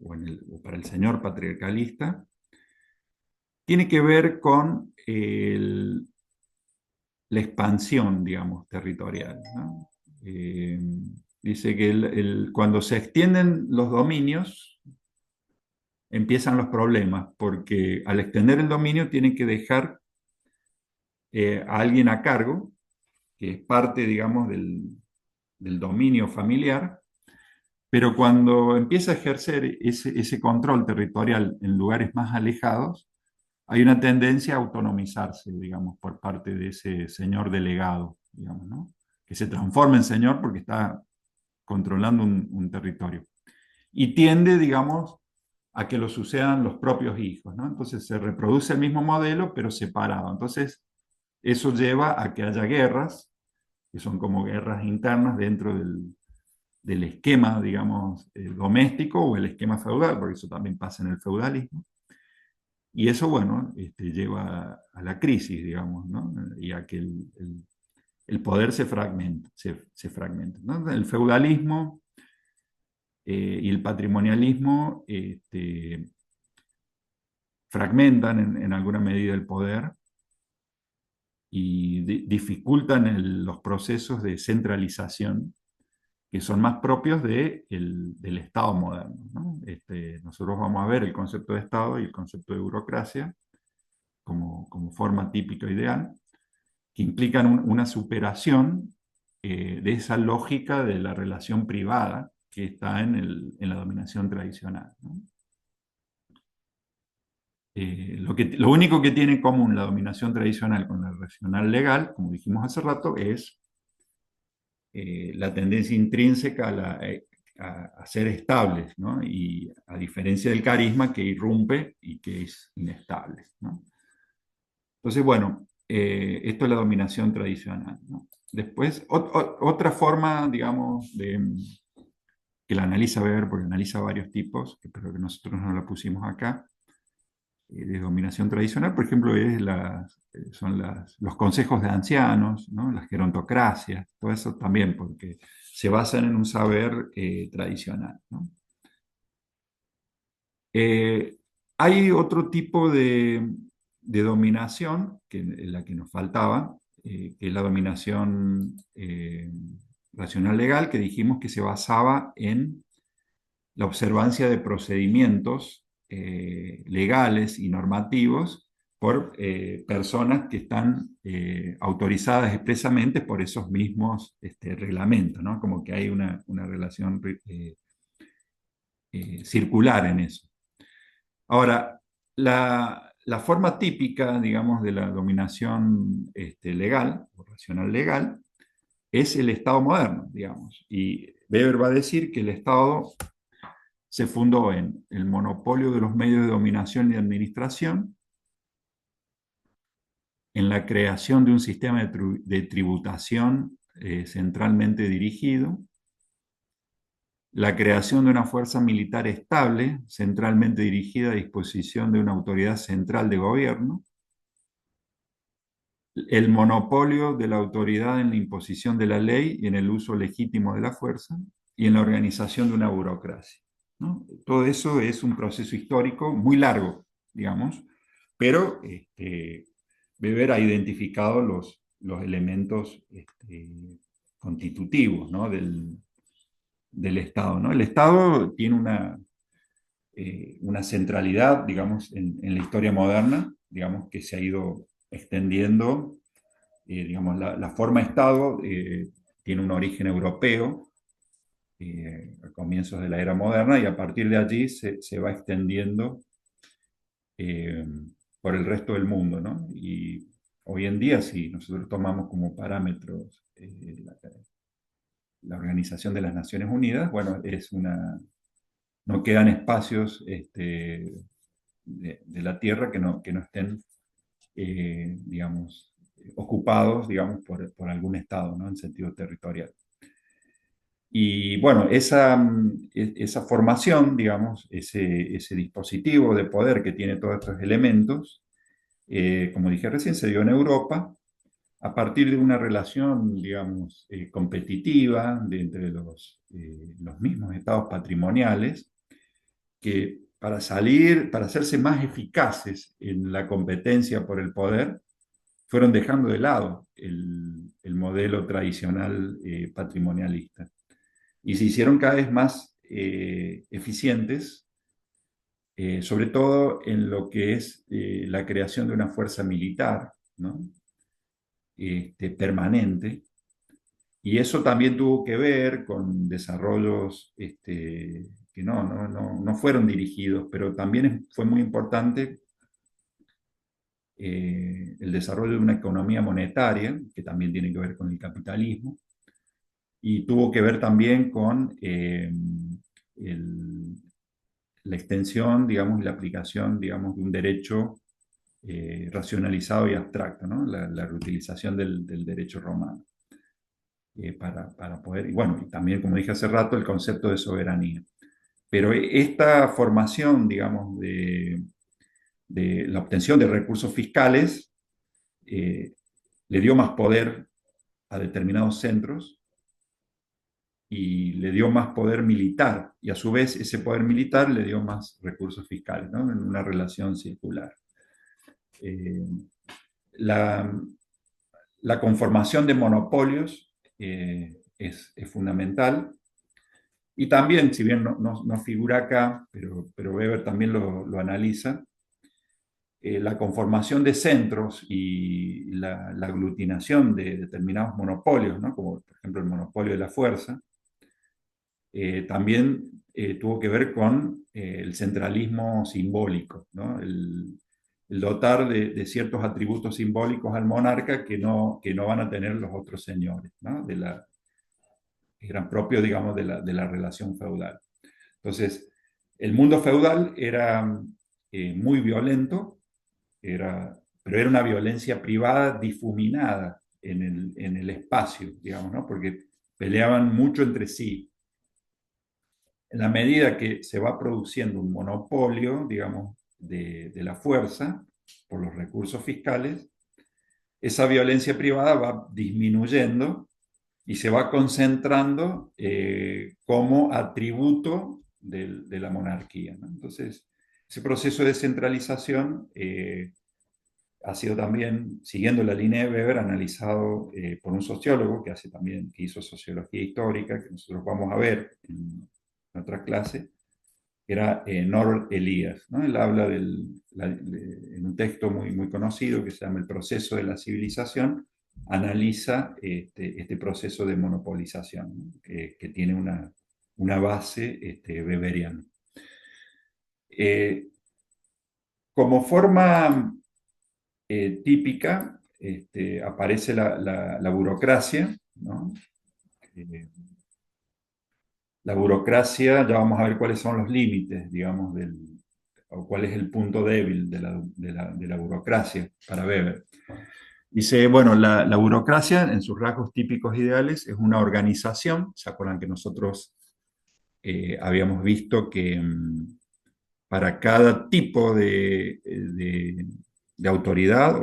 o para el señor patriarcalista, tiene que ver con la expansión, digamos, territorial, ¿no? Eh, Dice que cuando se extienden los dominios, empiezan los problemas, porque al extender el dominio tienen que dejar a alguien a cargo, que es parte, digamos, del dominio familiar, pero cuando empieza a ejercer ese control territorial en lugares más alejados, hay una tendencia a autonomizarse, digamos, por parte de ese señor delegado, digamos, ¿no? Que se transforma en señor porque está controlando un territorio. Y tiende, digamos, a que lo sucedan los propios hijos, ¿no? Entonces se reproduce el mismo modelo, pero separado. Entonces, eso lleva a que haya guerras, que son como guerras internas dentro del esquema, digamos, doméstico o el esquema feudal, porque eso también pasa en el feudalismo. Y eso, bueno, lleva a la crisis, digamos, ¿no? Y a que el poder se fragmenta, se fragmenta, ¿no? El feudalismo y el patrimonialismo fragmentan en alguna medida el poder y dificultan los procesos de centralización que son más propios del Estado moderno, ¿no? Nosotros vamos a ver el concepto de Estado y el concepto de burocracia como forma típica ideal, que implican una superación de esa lógica de la relación privada que está en la dominación tradicional, ¿no? Lo único que tiene en común la dominación tradicional con la racional legal, como dijimos hace rato, es la tendencia intrínseca a ser estables, ¿no? Y a diferencia del carisma que irrumpe y que es inestable, ¿no? Entonces, bueno, esto es la dominación tradicional, ¿no? Después, otra forma, digamos, que la analiza Weber, porque analiza varios tipos, pero que nosotros no la pusimos acá, de dominación tradicional, por ejemplo, son los consejos de ancianos, ¿no? Las gerontocracias, todo eso también, porque se basan en un saber tradicional, ¿no? Eh, Hay otro tipo de dominación, que es la que nos faltaba, que es la dominación racional legal, que dijimos que se basaba en la observancia de procedimientos legales y normativos por personas que están autorizadas expresamente por esos mismos reglamentos, ¿no? Como que hay una relación circular en eso. Ahora, la forma típica, digamos, de la dominación legal, o racional legal, es el Estado moderno, digamos. Y Weber va a decir que el Estado se fundó en el monopolio de los medios de dominación y administración, en la creación de un sistema de tributación centralmente dirigido, la creación de una fuerza militar estable, centralmente dirigida a disposición de una autoridad central de gobierno, el monopolio de la autoridad en la imposición de la ley y en el uso legítimo de la fuerza, y en la organización de una burocracia, ¿no? Todo eso es un proceso histórico muy largo, digamos, pero Weber ha identificado los elementos constitutivos, ¿no? del Estado, ¿no? El Estado tiene una centralidad, digamos, en la historia moderna, digamos, que se ha ido extendiendo. Digamos, la forma Estado tiene un origen europeo a comienzos de la era moderna y a partir de allí se va extendiendo eh, por el resto del mundo, ¿no? Y hoy en día, si nosotros tomamos como parámetros la Organización de las Naciones Unidas, bueno, no quedan espacios de la Tierra que no estén, digamos, ocupados, digamos, por algún Estado, ¿no? En sentido territorial. Y bueno, esa formación, digamos, ese dispositivo de poder que tiene todos estos elementos, como dije recién, se dio en Europa a partir de una relación, digamos, competitiva entre los mismos estados patrimoniales, que para hacerse más eficaces en la competencia por el poder, fueron dejando de lado el modelo tradicional patrimonialista y se hicieron cada vez más eficientes, sobre todo en lo que es la creación de una fuerza militar, ¿no? Permanente. Y eso también tuvo que ver con desarrollos que no fueron dirigidos, pero también fue muy importante el desarrollo de una economía monetaria, que también tiene que ver con el capitalismo, y tuvo que ver también con el, la extensión, digamos, y la aplicación, digamos, de un derecho racionalizado y abstracto, ¿no? La reutilización del derecho romano. Para poder, y bueno, y también, como dije hace rato, el concepto de soberanía. Pero esta formación, digamos, de la obtención de recursos fiscales eh, le dio más poder a determinados centros y le dio más poder militar, y a su vez ese poder militar le dio más recursos fiscales, ¿no? En una relación circular. Eh, la, la, conformación de monopolios es fundamental. Y también, si bien no figura acá, pero Weber también lo analiza, la conformación de centros y la aglutinación de determinados monopolios, ¿no? Como por ejemplo el monopolio de la fuerza, también tuvo que ver con el centralismo simbólico, ¿no? El dotar de ciertos atributos simbólicos al monarca que no van a tener los otros señores, ¿no? Que eran propios, digamos, de la relación feudal. Entonces, el mundo feudal era muy violento, pero era una violencia privada difuminada en el espacio, digamos, ¿no? Porque peleaban mucho entre sí. En la medida que se va produciendo un monopolio, digamos, de la fuerza por los recursos fiscales, esa violencia privada va disminuyendo y se va concentrando como atributo de la monarquía, ¿no? Entonces, ese proceso de descentralización ha sido también, siguiendo la línea de Weber, analizado por un sociólogo que hizo sociología histórica, que nosotros vamos a ver en otra clase, que era Norbert Elias, ¿no? Él habla en un texto muy, muy conocido que se llama El proceso de la civilización, analiza este proceso de monopolización, ¿no? que tiene una base weberiana. Como forma típica aparece la burocracia, ¿no? La burocracia, ya vamos a ver cuáles son los límites, digamos, o cuál es el punto débil de la burocracia para Weber. Dice, bueno, la burocracia en sus rasgos típicos ideales es una organización. ¿Se acuerdan que nosotros habíamos visto que para cada tipo de autoridad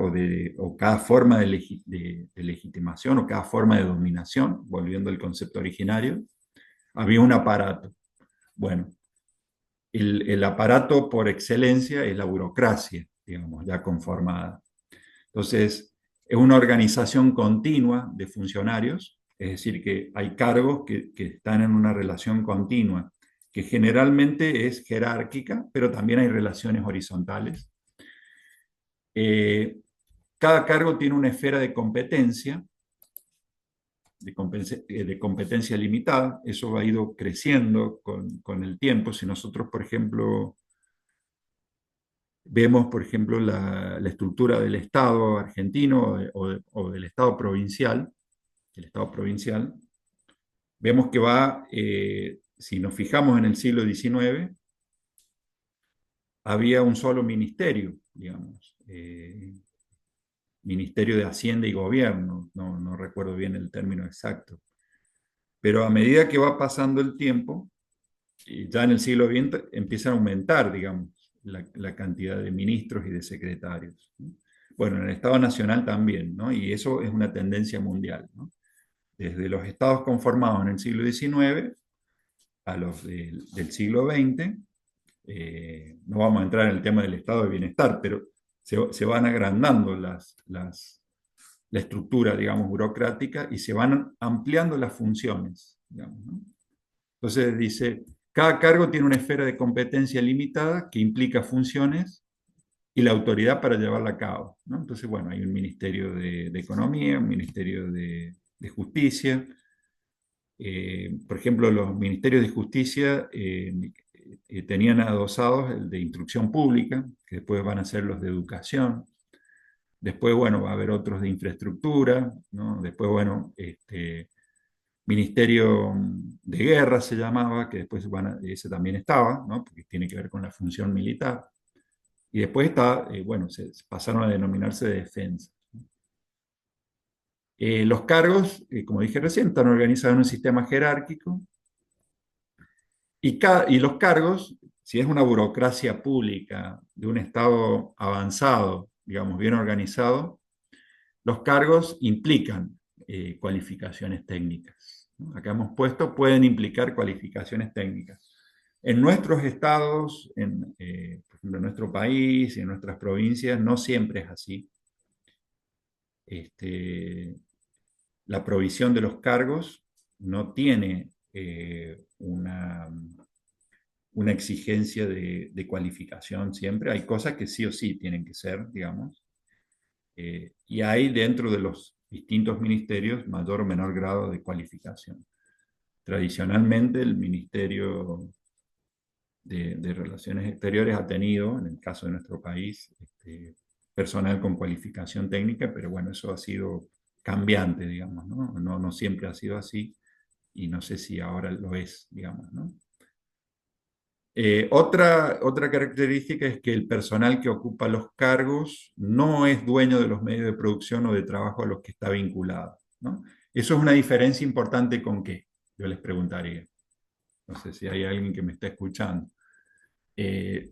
o cada forma de legitimación o cada forma de dominación, volviendo al concepto originario, había un aparato? Bueno, el aparato por excelencia es la burocracia, digamos, ya conformada. Entonces, es una organización continua de funcionarios, es decir, que hay cargos que están en una relación continua que generalmente es jerárquica, pero también hay relaciones horizontales. Eh, Cada cargo tiene una esfera de competencia limitada. Eso ha ido creciendo con el tiempo. Si nosotros, por ejemplo, vemos, por ejemplo, la estructura del Estado argentino o del Estado provincial, el Estado provincial, vemos que va, si nos fijamos en el siglo XIX, había un solo ministerio, digamos, Ministerio de Hacienda y Gobierno, no recuerdo bien el término exacto. Pero a medida que va pasando el tiempo, y ya en el siglo XX empieza a aumentar, digamos, la cantidad de ministros y de secretarios, ¿no? Bueno, en el Estado Nacional también, ¿no? Y eso es una tendencia mundial, ¿no? Desde los estados conformados en el siglo XIX a los del siglo XX, no vamos a entrar en el tema del estado de bienestar, pero se van agrandando la estructura, digamos, burocrática y se van ampliando las funciones, digamos, ¿no? Entonces dice, cada cargo tiene una esfera de competencia limitada que implica funciones y la autoridad para llevarla a cabo, ¿no? Entonces, bueno, hay un Ministerio de Economía, un Ministerio de Justicia. Por ejemplo, los ministerios de justicia tenían adosados el de instrucción pública, que después van a ser los de educación. Después, bueno, va a haber otros de infraestructura, ¿no? Después, bueno, Ministerio de Guerra se llamaba, que después ese también estaba, ¿no? Porque tiene que ver con la función militar. Y después está, bueno, se pasaron a denominarse de defensa. Los cargos, como dije recién, están organizados en un sistema jerárquico y los cargos, si es una burocracia pública de un Estado avanzado, digamos, bien organizado, los cargos implican cualificaciones técnicas, ¿no? Acá hemos puesto, pueden implicar cualificaciones técnicas. En nuestros estados, por ejemplo, en nuestro país y en nuestras provincias, no siempre es así. Este, la provisión de los cargos no tiene una exigencia de cualificación siempre. Hay cosas que sí o sí tienen que ser, digamos, y hay dentro de los distintos ministerios mayor o menor grado de cualificación. Tradicionalmente el Ministerio de Relaciones Exteriores ha tenido, en el caso de nuestro país, personal con cualificación técnica, pero bueno, eso ha sido cambiante, digamos, ¿no? No siempre ha sido así y no sé si ahora lo es, digamos, ¿no? Otra característica es que el personal que ocupa los cargos no es dueño de los medios de producción o de trabajo a los que está vinculado, ¿no? Eso es una diferencia importante con qué, yo les preguntaría. No sé si hay alguien que me está escuchando. Eh,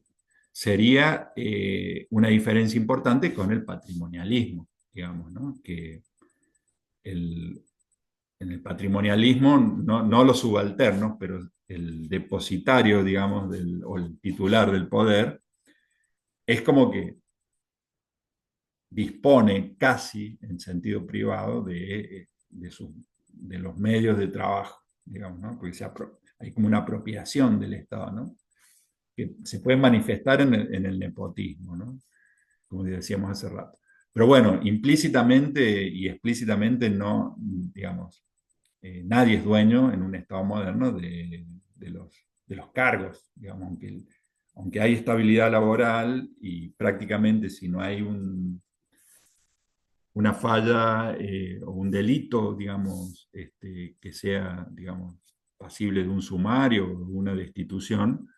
Sería una diferencia importante con el patrimonialismo, digamos, ¿no? Que el, en el patrimonialismo, no los subalternos, pero el depositario, digamos, o el titular del poder, es como que dispone casi en sentido privado de los medios de trabajo, digamos, ¿no? Porque hay como una apropiación del Estado, ¿no? Que se puede manifestar en el nepotismo, ¿no? Como decíamos hace rato. Pero bueno, implícitamente y explícitamente no, digamos, nadie es dueño en un Estado moderno de los cargos, digamos, aunque hay estabilidad laboral y prácticamente si no hay una falla o un delito, digamos, que sea, digamos, pasible de un sumario o de una destitución,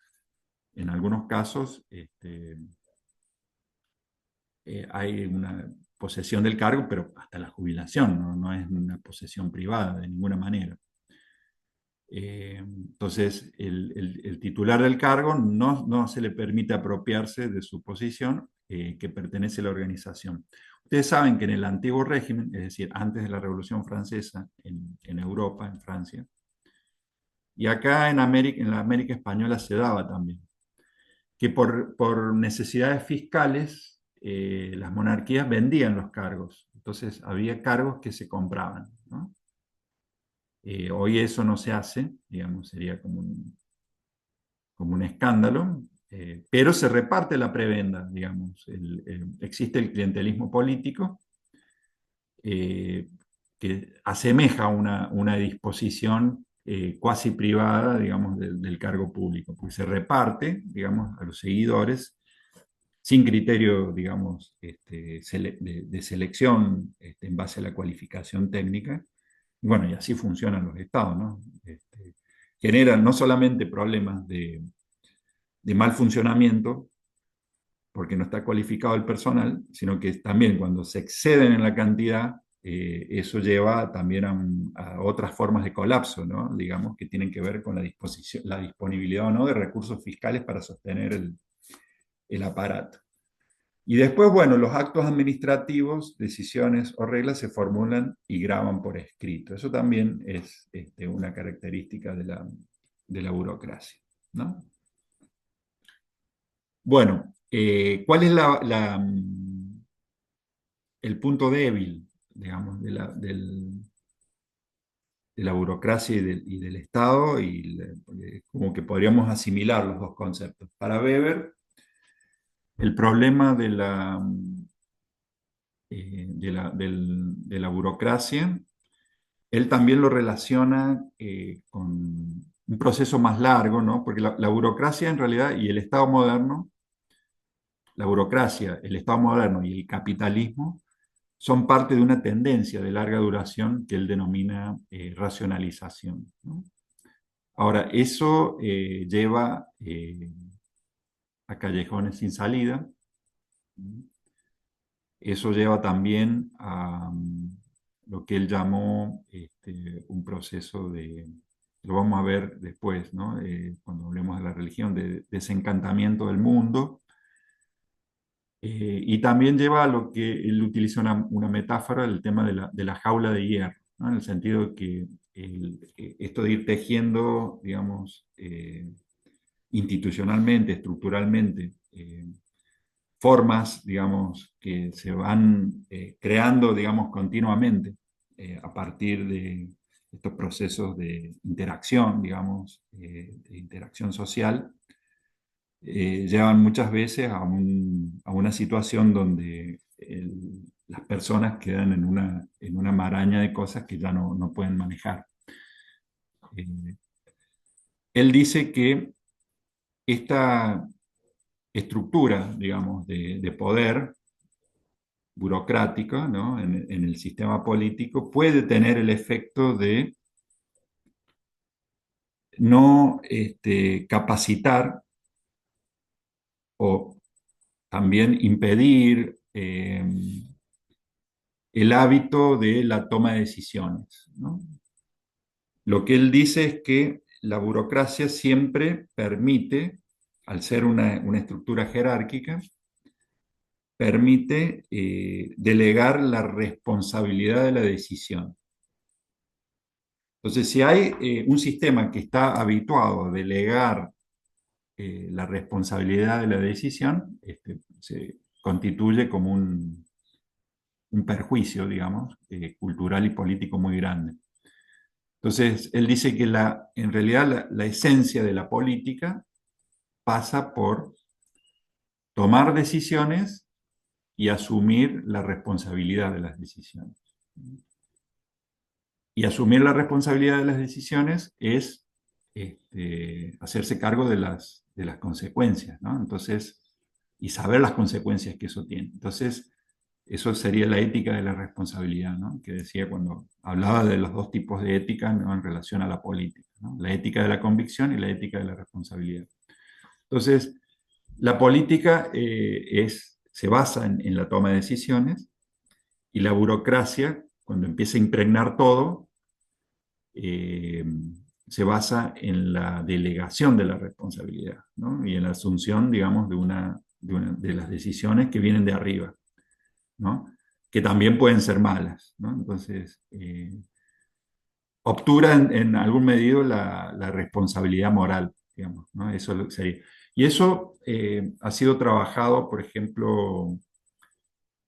en algunos casos hay una posesión del cargo, pero hasta la jubilación, no es una posesión privada de ninguna manera. Entonces, el titular del cargo no se le permite apropiarse de su posición que pertenece a la organización. Ustedes saben que en el antiguo régimen, es decir, antes de la Revolución Francesa, en Europa, en Francia, y acá en la América Española se daba también, que por necesidades fiscales las monarquías vendían los cargos. Entonces había cargos que se compraban, ¿no? Hoy eso no se hace, digamos, sería como como un escándalo, pero se reparte la prebenda, digamos. Existe el clientelismo político, eh, que asemeja una disposición cuasi privada, digamos, del cargo público, porque se reparte, digamos, a los seguidores sin criterio, digamos, de selección en base a la cualificación técnica. Bueno, y así funcionan los estados, ¿no? Generan no solamente problemas de mal funcionamiento, porque no está cualificado el personal, sino que también cuando se exceden en la cantidad, eso lleva también a otras formas de colapso, ¿no? Digamos, que tienen que ver con la disponibilidad o no de recursos fiscales para sostener el aparato. Y después, bueno, los actos administrativos, decisiones o reglas se formulan y graban por escrito. Eso también es una característica de la burocracia, ¿no? Bueno, ¿cuál es el punto débil, digamos, de la burocracia y del Estado? Como que podríamos asimilar los dos conceptos. Para Weber, el problema de la burocracia, él también lo relaciona con un proceso más largo, ¿no? Porque la burocracia en realidad y el Estado moderno, la burocracia, el Estado moderno y el capitalismo son parte de una tendencia de larga duración que él denomina racionalización, ¿no? Ahora, eso lleva a callejones sin salida. Eso lleva también a lo que él llamó un proceso lo vamos a ver después, ¿no? Cuando hablemos de la religión, de desencantamiento del mundo. Y también lleva a lo que él utiliza una metáfora del tema de la jaula de hierro, ¿no? En el sentido de que esto de ir tejiendo, digamos, institucionalmente, estructuralmente, formas, digamos, que se van creando, digamos, continuamente a partir de estos procesos de interacción, digamos, de interacción social, llevan muchas veces a una situación donde las personas quedan en una maraña de cosas que ya no pueden manejar. Eh, Él dice que esta estructura, digamos, de poder burocrática, ¿no? en el sistema político puede tener el efecto de no capacitar o también impedir el hábito de la toma de decisiones, ¿no? Lo que él dice es que la burocracia siempre permite, al ser una estructura jerárquica, permite delegar la responsabilidad de la decisión. Entonces, si hay un sistema que está habituado a delegar la responsabilidad de la decisión, se constituye como un perjuicio, digamos, cultural y político muy grande. Entonces, él dice que en realidad la esencia de la política pasa por tomar decisiones y asumir la responsabilidad de las decisiones. Y asumir la responsabilidad de las decisiones es hacerse cargo de las consecuencias, ¿no? Entonces, y saber las consecuencias que eso tiene. Entonces, eso sería la ética de la responsabilidad, ¿no? Que decía cuando hablaba de los dos tipos de ética, ¿no? En relación a la política, ¿no? La ética de la convicción y la ética de la responsabilidad. Entonces, la política se basa en la toma de decisiones y la burocracia, cuando empieza a impregnar todo, eh, se basa en la delegación de la responsabilidad, ¿no? Y en la asunción, digamos, de las decisiones que vienen de arriba, ¿no? Que también pueden ser malas, ¿no? Entonces, obtura en algún medido la responsabilidad moral, digamos, ¿no? Eso sería. Y eso ha sido trabajado, por ejemplo,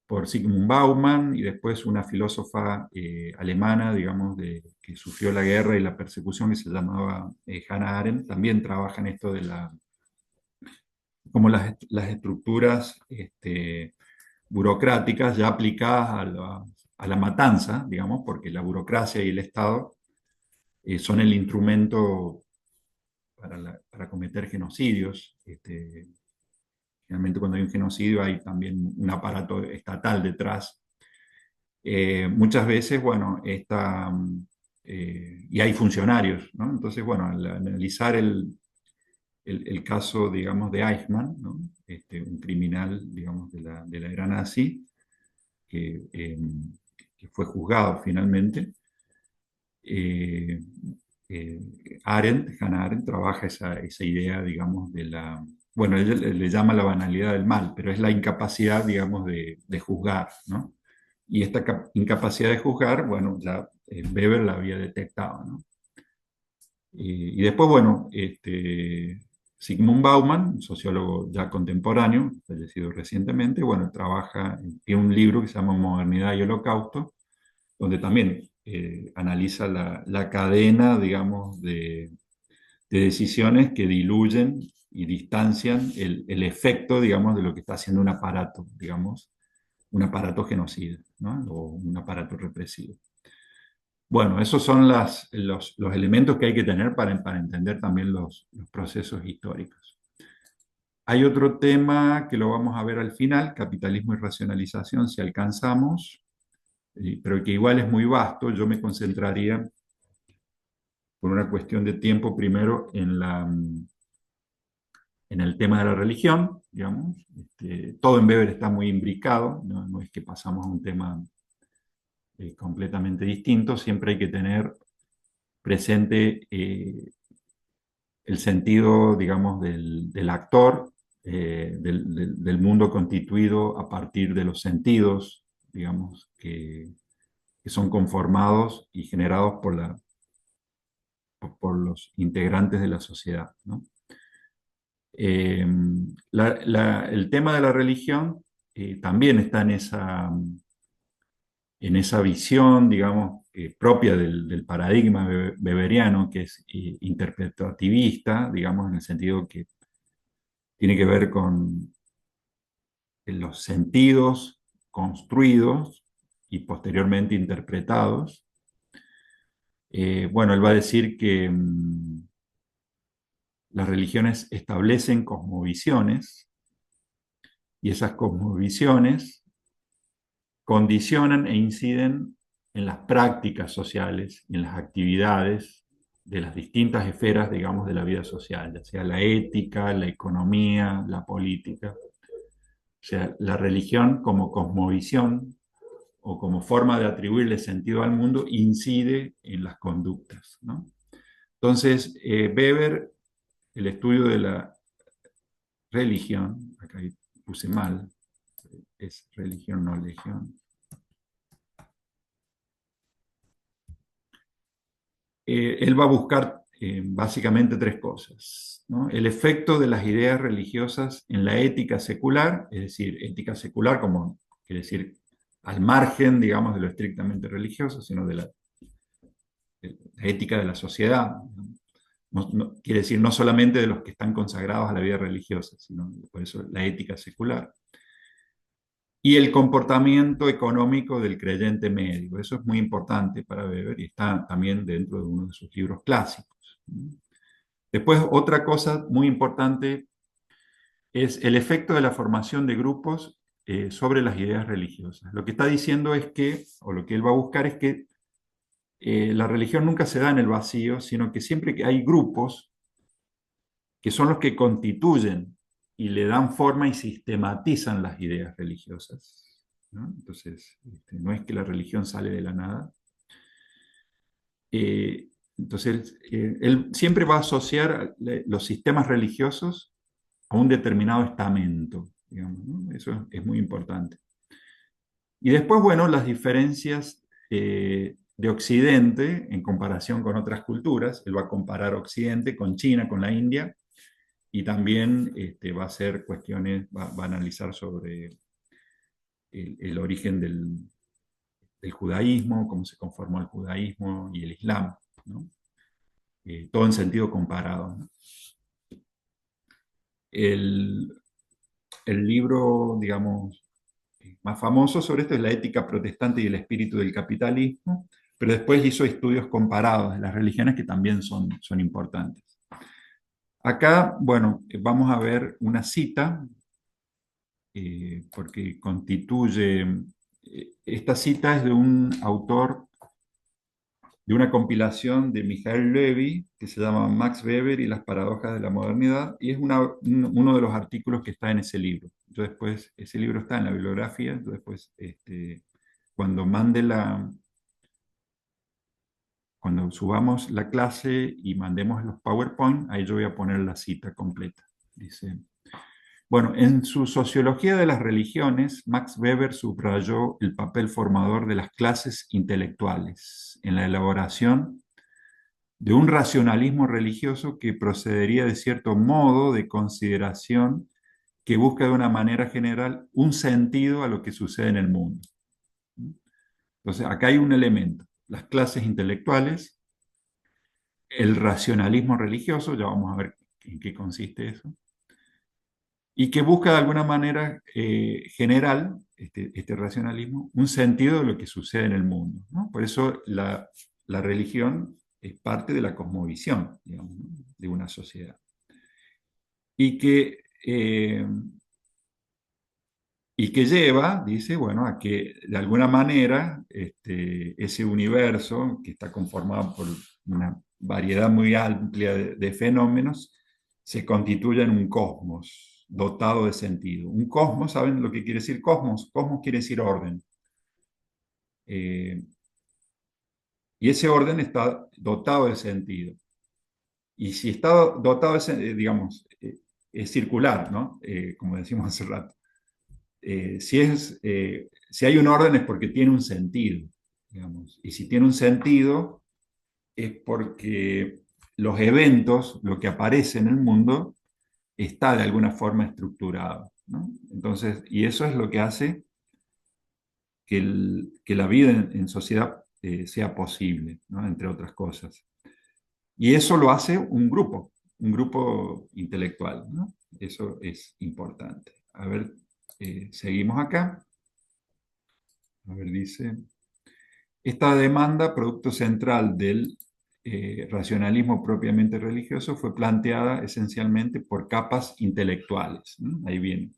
por Zygmunt Bauman, y después una filósofa alemana, digamos, que sufrió la guerra y la persecución, que se llamaba Hannah Arendt, también trabaja en esto de como las estructuras burocráticas ya aplicadas a la matanza, digamos, porque la burocracia y el Estado son el instrumento para cometer genocidios. Realmente cuando hay un genocidio hay también un aparato estatal detrás. Muchas veces, bueno, y hay funcionarios, ¿no? Entonces, bueno, al analizar el caso, digamos, de Eichmann, ¿no? Un criminal, digamos, de la era nazi, que, eh, que fue juzgado finalmente, eh, eh, Hannah Arendt trabaja esa idea, digamos, bueno, ella le llama la banalidad del mal, pero es la incapacidad, digamos, de juzgar, ¿no? Y esta incapacidad de juzgar, bueno, ya Weber la había detectado, ¿no? Y después, bueno, Zygmunt Bauman, un sociólogo ya contemporáneo, fallecido recientemente, bueno, tiene un libro que se llama Modernidad y Holocausto, donde también analiza la cadena, digamos, de decisiones que diluyen y distancian el efecto, digamos, de lo que está haciendo un aparato, digamos, un aparato genocida, ¿no? O un aparato represivo. Bueno, esos son los elementos que hay que tener para entender también los procesos históricos. Hay otro tema que lo vamos a ver al final, capitalismo y racionalización, si alcanzamos, pero que igual es muy vasto. Yo me concentraría, por una cuestión de tiempo, primero en el tema de la religión, digamos. Todo en Weber está muy imbricado, no es que pasamos a un tema completamente distinto, siempre hay que tener presente el sentido, digamos, del actor, del mundo constituido a partir de los sentidos, digamos, que son conformados y generados por los integrantes de la sociedad, ¿no? Eh, el tema de la religión también está en esa visión, digamos, propia del paradigma weberiano, que es interpretativista, digamos, en el sentido que tiene que ver con los sentidos construidos y posteriormente interpretados. Bueno, él va a decir que las religiones establecen cosmovisiones y esas cosmovisiones condicionan e inciden en las prácticas sociales y en las actividades de las distintas esferas, digamos, de la vida social, ya sea la ética, la economía, la política. O sea, la religión como cosmovisión o como forma de atribuirle sentido al mundo incide en las conductas, ¿no? Entonces, Weber, el estudio de la religión, acá puse mal, es religión, no legión. Él va a buscar básicamente tres cosas, ¿no? El efecto de las ideas religiosas en la ética secular, es decir, ética secular como quiere decir al margen, digamos, de lo estrictamente religioso, sino de la ética de la sociedad. Quiere decir no solamente de los que están consagrados a la vida religiosa, sino por eso la ética secular. Y el comportamiento económico del creyente medio. Eso es muy importante para Weber y está también dentro de uno de sus libros clásicos. Después, otra cosa muy importante es el efecto de la formación de grupos sobre las ideas religiosas. Lo que está diciendo es que, o lo que él va a buscar es que la religión nunca se da en el vacío, sino que siempre que hay grupos que son los que constituyen y le dan forma y sistematizan las ideas religiosas, ¿no? Entonces, no es que la religión sale de la nada. Entonces, él siempre va a asociar los sistemas religiosos a un determinado estamento, digamos, ¿no? Eso es muy importante. Y después, bueno, las diferencias de Occidente en comparación con otras culturas. Él va a comparar Occidente con China, con la India, y también va a hacer cuestiones, va a analizar sobre el origen del judaísmo, cómo se conformó el judaísmo y el islam, ¿no? Todo en sentido comparado, ¿no? El, el libro, digamos, más famoso sobre esto es La ética protestante y el espíritu del capitalismo, pero después hizo estudios comparados de las religiones que también son importantes. Acá, bueno, vamos a ver una cita, porque constituye, esta cita es de un autor de una compilación de Michael Levy, que se llama Max Weber y las paradojas de la modernidad, y es uno de los artículos que está en ese libro. Yo después, ese libro está en la bibliografía, yo después, cuando mande cuando subamos la clase y mandemos los PowerPoint, ahí yo voy a poner la cita completa. Dice, bueno, en su Sociología de las Religiones, Max Weber subrayó el papel formador de las clases intelectuales en la elaboración de un racionalismo religioso que procedería de cierto modo de consideración que busca de una manera general un sentido a lo que sucede en el mundo. Entonces, acá hay un elemento, las clases intelectuales, el racionalismo religioso, ya vamos a ver en qué consiste eso, y que busca de alguna manera general, este racionalismo, un sentido de lo que sucede en el mundo, ¿no? Por eso la religión es parte de la cosmovisión, digamos, ¿no? De una sociedad. Y que, eh, y que lleva, dice, bueno, a que de alguna manera ese universo que está conformado por una variedad muy amplia de fenómenos se constituya en un cosmos dotado de sentido. Un cosmos, ¿saben lo que quiere decir cosmos? Cosmos quiere decir orden. Eh, y ese orden está dotado de sentido. Y si está dotado de sentido, digamos, es circular, ¿no? Como decimos hace rato. Si hay un orden es porque tiene un sentido, digamos. Y si tiene un sentido es porque los eventos, lo que aparece en el mundo, está de alguna forma estructurado, ¿no? Entonces, y eso es lo que hace que la vida en sociedad sea posible, ¿no? Entre otras cosas. Y eso lo hace un grupo intelectual, ¿no? Eso es importante. A ver, seguimos acá. A ver, dice, esta demanda, producto central del racionalismo propiamente religioso, fue planteada esencialmente por capas intelectuales, ¿no? Ahí viene.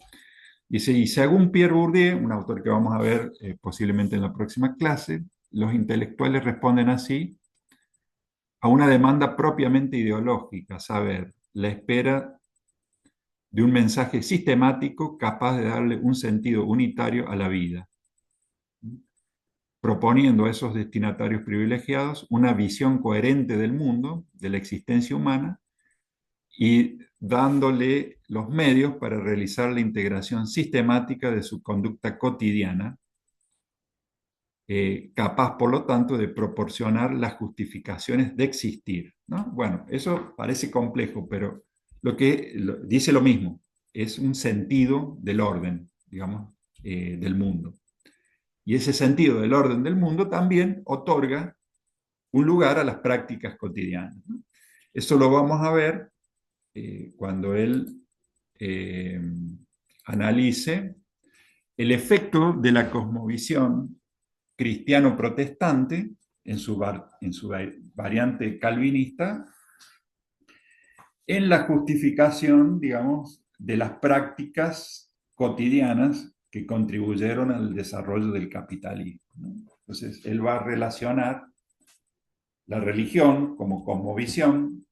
Dice, y según Pierre Bourdieu, un autor que vamos a ver posiblemente en la próxima clase, los intelectuales responden así a una demanda propiamente ideológica, a saber, la espera de un mensaje sistemático capaz de darle un sentido unitario a la vida, proponiendo a esos destinatarios privilegiados una visión coherente del mundo, de la existencia humana, y dándole los medios para realizar la integración sistemática de su conducta cotidiana, capaz, por lo tanto, de proporcionar las justificaciones de existir, ¿no? Bueno, eso parece complejo, pero dice lo mismo, es un sentido del orden, digamos, del mundo. Y ese sentido del orden del mundo también otorga un lugar a las prácticas cotidianas, ¿no? Eso lo vamos a ver cuando él eh, analice el efecto de la cosmovisión cristiano-protestante en su variante calvinista en la justificación, digamos, de las prácticas cotidianas que contribuyeron al desarrollo del capitalismo, ¿no? Entonces, él va a relacionar la religión como cosmovisión,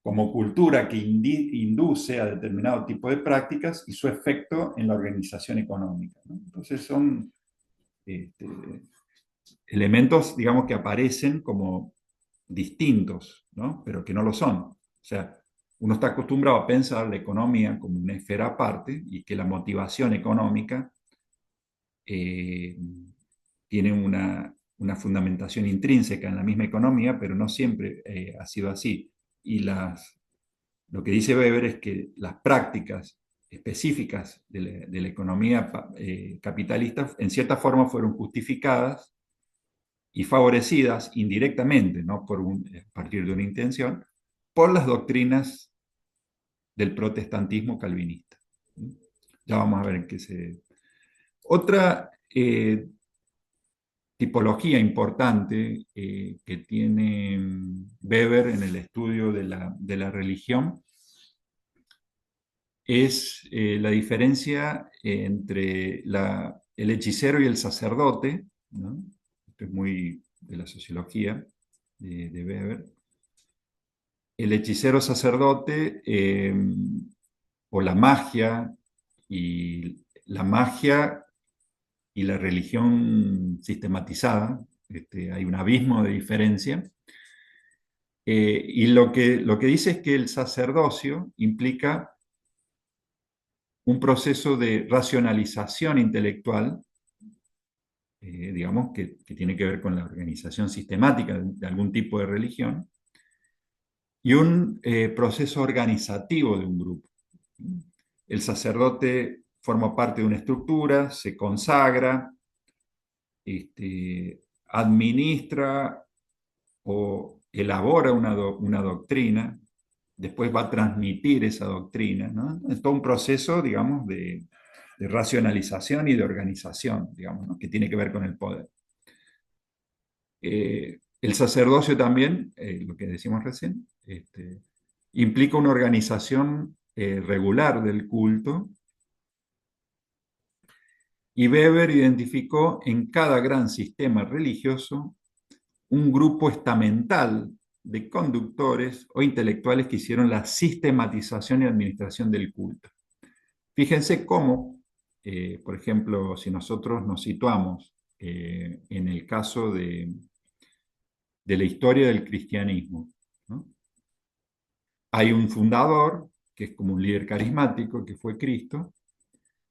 como cultura que induce a determinado tipo de prácticas y su efecto en la organización económica, ¿no? Entonces son este, elementos, digamos, que aparecen como distintos, ¿no? Pero que no lo son. O sea, uno está acostumbrado a pensar la economía como una esfera aparte y que la motivación económica eh, tiene una fundamentación intrínseca en la misma economía, pero no siempre ha sido así. Y lo que dice Weber es que las prácticas específicas de la economía capitalista, en cierta forma fueron justificadas y favorecidas indirectamente, no a partir de una intención, por las doctrinas del protestantismo calvinista. Ya vamos a ver en qué se... Otra tipología importante que tiene Weber en el estudio de la religión es la diferencia entre el hechicero y el sacerdote, ¿no? Esto es muy de la sociología de Weber. El hechicero sacerdote o la magia y la religión sistematizada, hay un abismo de diferencia. Y lo que dice es que el sacerdocio implica un proceso de racionalización intelectual, digamos, que tiene que ver con la organización sistemática de algún tipo de religión, y un proceso organizativo de un grupo. El sacerdote forma parte de una estructura, se consagra, administra o elabora una doctrina, después va a transmitir esa doctrina, ¿no? Es todo un proceso, digamos, de racionalización y de organización, digamos, ¿no? Que tiene que ver con el poder. El sacerdocio también, lo que decimos recién, implica una organización regular del culto, y Weber identificó en cada gran sistema religioso un grupo estamental de conductores o intelectuales que hicieron la sistematización y administración del culto. Fíjense cómo, por ejemplo, si nosotros nos situamos en el caso de la historia del cristianismo, ¿no? Hay un fundador, que es como un líder carismático, que fue Cristo,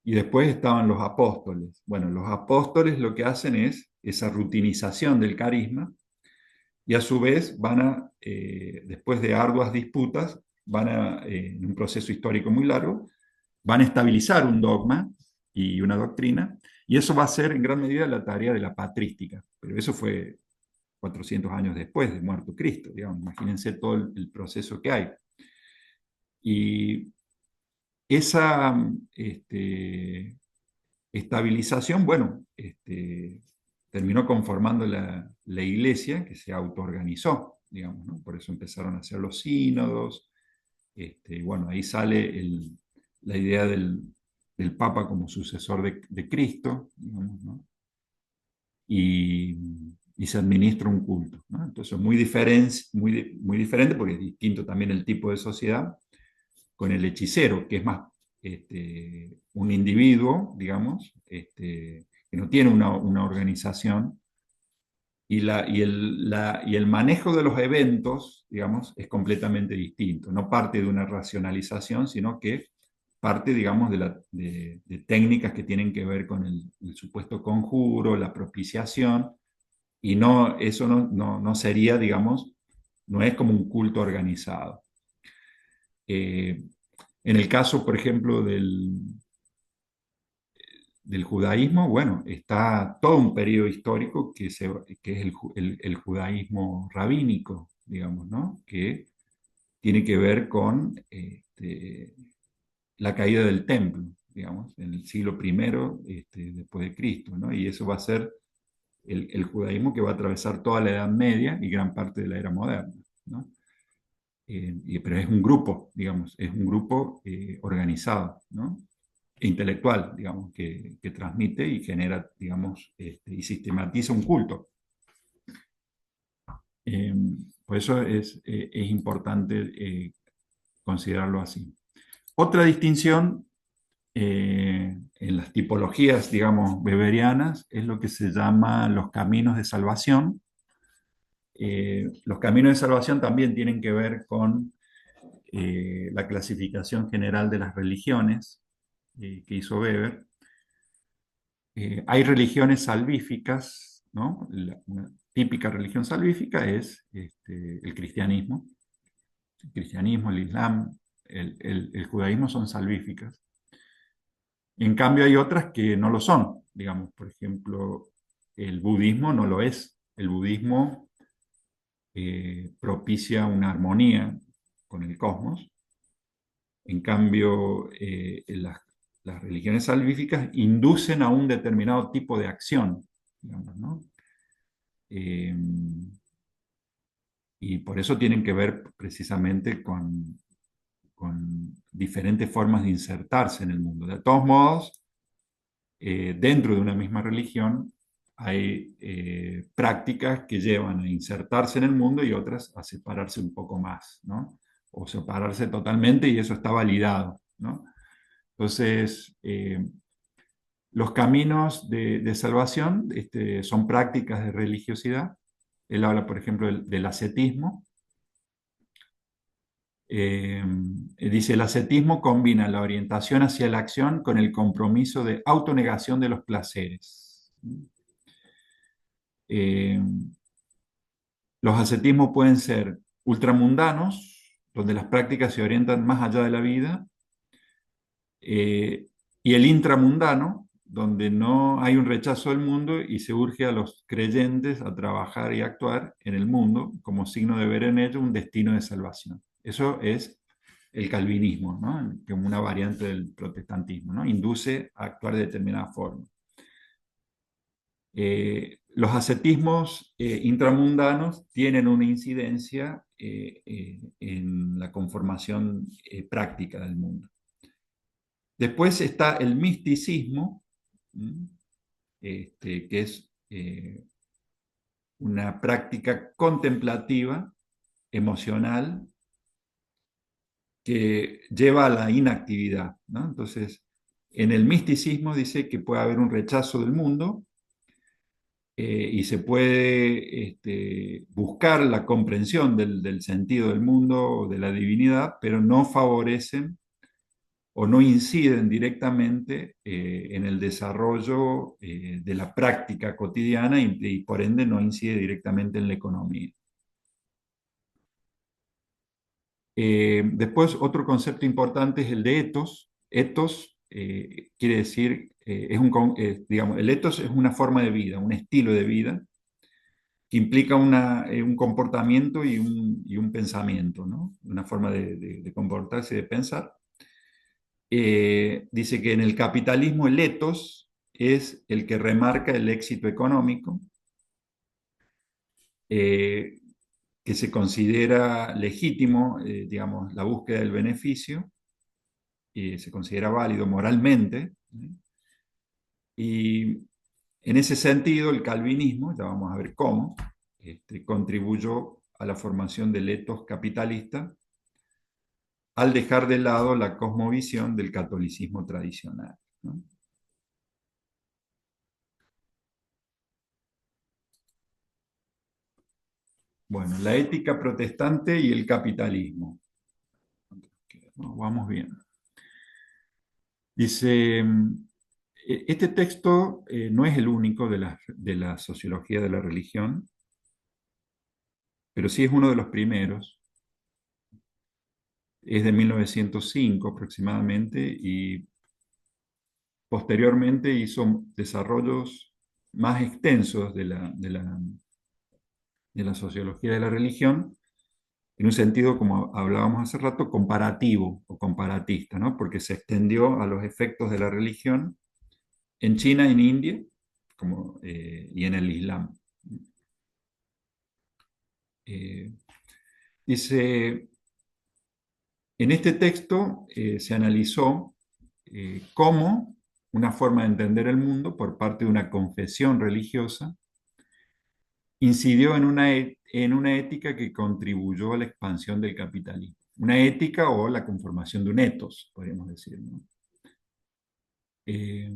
y después estaban los apóstoles. Bueno, los apóstoles lo que hacen es esa rutinización del carisma, y a su vez después de arduas disputas, en un proceso histórico muy largo, van a estabilizar un dogma y una doctrina, y eso va a ser en gran medida la tarea de la patrística. Pero eso fue 400 años después de muerto Cristo, digamos. Imagínense todo el proceso que hay. Y esa estabilización, bueno, terminó conformando la iglesia, que se autoorganizó, digamos, ¿no? Por eso empezaron a hacer los sínodos. Bueno, ahí sale la idea del Papa como sucesor de Cristo, digamos, ¿no? Y, y se administra un culto, ¿no? Entonces, muy diferente, porque es distinto también el tipo de sociedad, con el hechicero, que es más un individuo, digamos, que no tiene una organización, y el manejo de los eventos, digamos, es completamente distinto. No parte de una racionalización, sino que parte, digamos, de técnicas que tienen que ver con el supuesto conjuro, la propiciación, y eso no sería, digamos, no es como un culto organizado. En el caso, por ejemplo, del judaísmo, bueno, está todo un periodo histórico que es el judaísmo rabínico, digamos, ¿no? Que tiene que ver con la caída del templo, digamos, en el siglo I después de Cristo, ¿no? Y eso va a ser el judaísmo que va a atravesar toda la Edad Media y gran parte de la era moderna, ¿no? Pero es un grupo, digamos, es un grupo organizado, ¿no? E intelectual, digamos, que transmite y genera, digamos, y sistematiza un culto. Eh, por eso es importante considerarlo así. Otra distinción en las tipologías, digamos, weberianas es lo que se llama los caminos de salvación. Los caminos de salvación también tienen que ver con la clasificación general de las religiones que hizo Weber. Hay religiones salvíficas, ¿no? Una típica religión salvífica es el cristianismo. El cristianismo, el islam, el judaísmo son salvíficas. En cambio hay otras que no lo son, digamos, por ejemplo, el budismo no lo es. El budismo propicia una armonía con el cosmos. En cambio, las religiones salvíficas inducen a un determinado tipo de acción, digamos, ¿no? Eh, y por eso tienen que ver precisamente con diferentes formas de insertarse en el mundo. De todos modos, dentro de una misma religión hay prácticas que llevan a insertarse en el mundo y otras a separarse un poco más, ¿no? O separarse totalmente y eso está validado, ¿no? Entonces, los caminos de salvación son prácticas de religiosidad. Él habla, por ejemplo, del ascetismo. Dice, el ascetismo combina la orientación hacia la acción con el compromiso de autonegación de los placeres. Eh, los ascetismos pueden ser ultramundanos, donde las prácticas se orientan más allá de la vida, y el intramundano, donde no hay un rechazo del mundo y se urge a los creyentes a trabajar y actuar en el mundo como signo de ver en ello un destino de salvación. Eso es el calvinismo, ¿no? Como una variante del protestantismo, ¿no? Induce a actuar de determinada forma. Los ascetismos intramundanos tienen una incidencia en la conformación práctica del mundo. Después está el misticismo, que es una práctica contemplativa, emocional, que lleva a la inactividad, ¿no? Entonces, en el misticismo dice que puede haber un rechazo del mundo y se puede buscar la comprensión del sentido del mundo o de la divinidad, pero no favorecen o no inciden directamente en el desarrollo de la práctica cotidiana y por ende no incide directamente en la economía. Después, otro concepto importante es el de ethos. Ethos quiere decir, digamos, el ethos es una forma de vida, un estilo de vida que implica un comportamiento y un pensamiento, ¿no? Una forma de comportarse y de pensar. Dice que en el capitalismo el ethos es el que remarca el éxito económico, eh, que se considera legítimo, digamos, la búsqueda del beneficio, y se considera válido moralmente. Y en ese sentido, el calvinismo, ya vamos a ver cómo, contribuyó a la formación del ethos capitalista al dejar de lado la cosmovisión del catolicismo tradicional, ¿no? Bueno, la ética protestante y el capitalismo. No, vamos bien. Dice, este texto no es el único de la sociología de la religión, pero sí es uno de los primeros. Es de 1905 aproximadamente y posteriormente hizo desarrollos más extensos de la sociología de la religión, en un sentido, como hablábamos hace rato, comparativo o comparatista, ¿no? Porque se extendió a los efectos de la religión en China, en India y en el Islam. Eh, dice, en este texto se analizó cómo una forma de entender el mundo por parte de una confesión religiosa incidió en una ética que contribuyó a la expansión del capitalismo. Una ética o la conformación de un etos, podríamos decir, ¿no? Eh,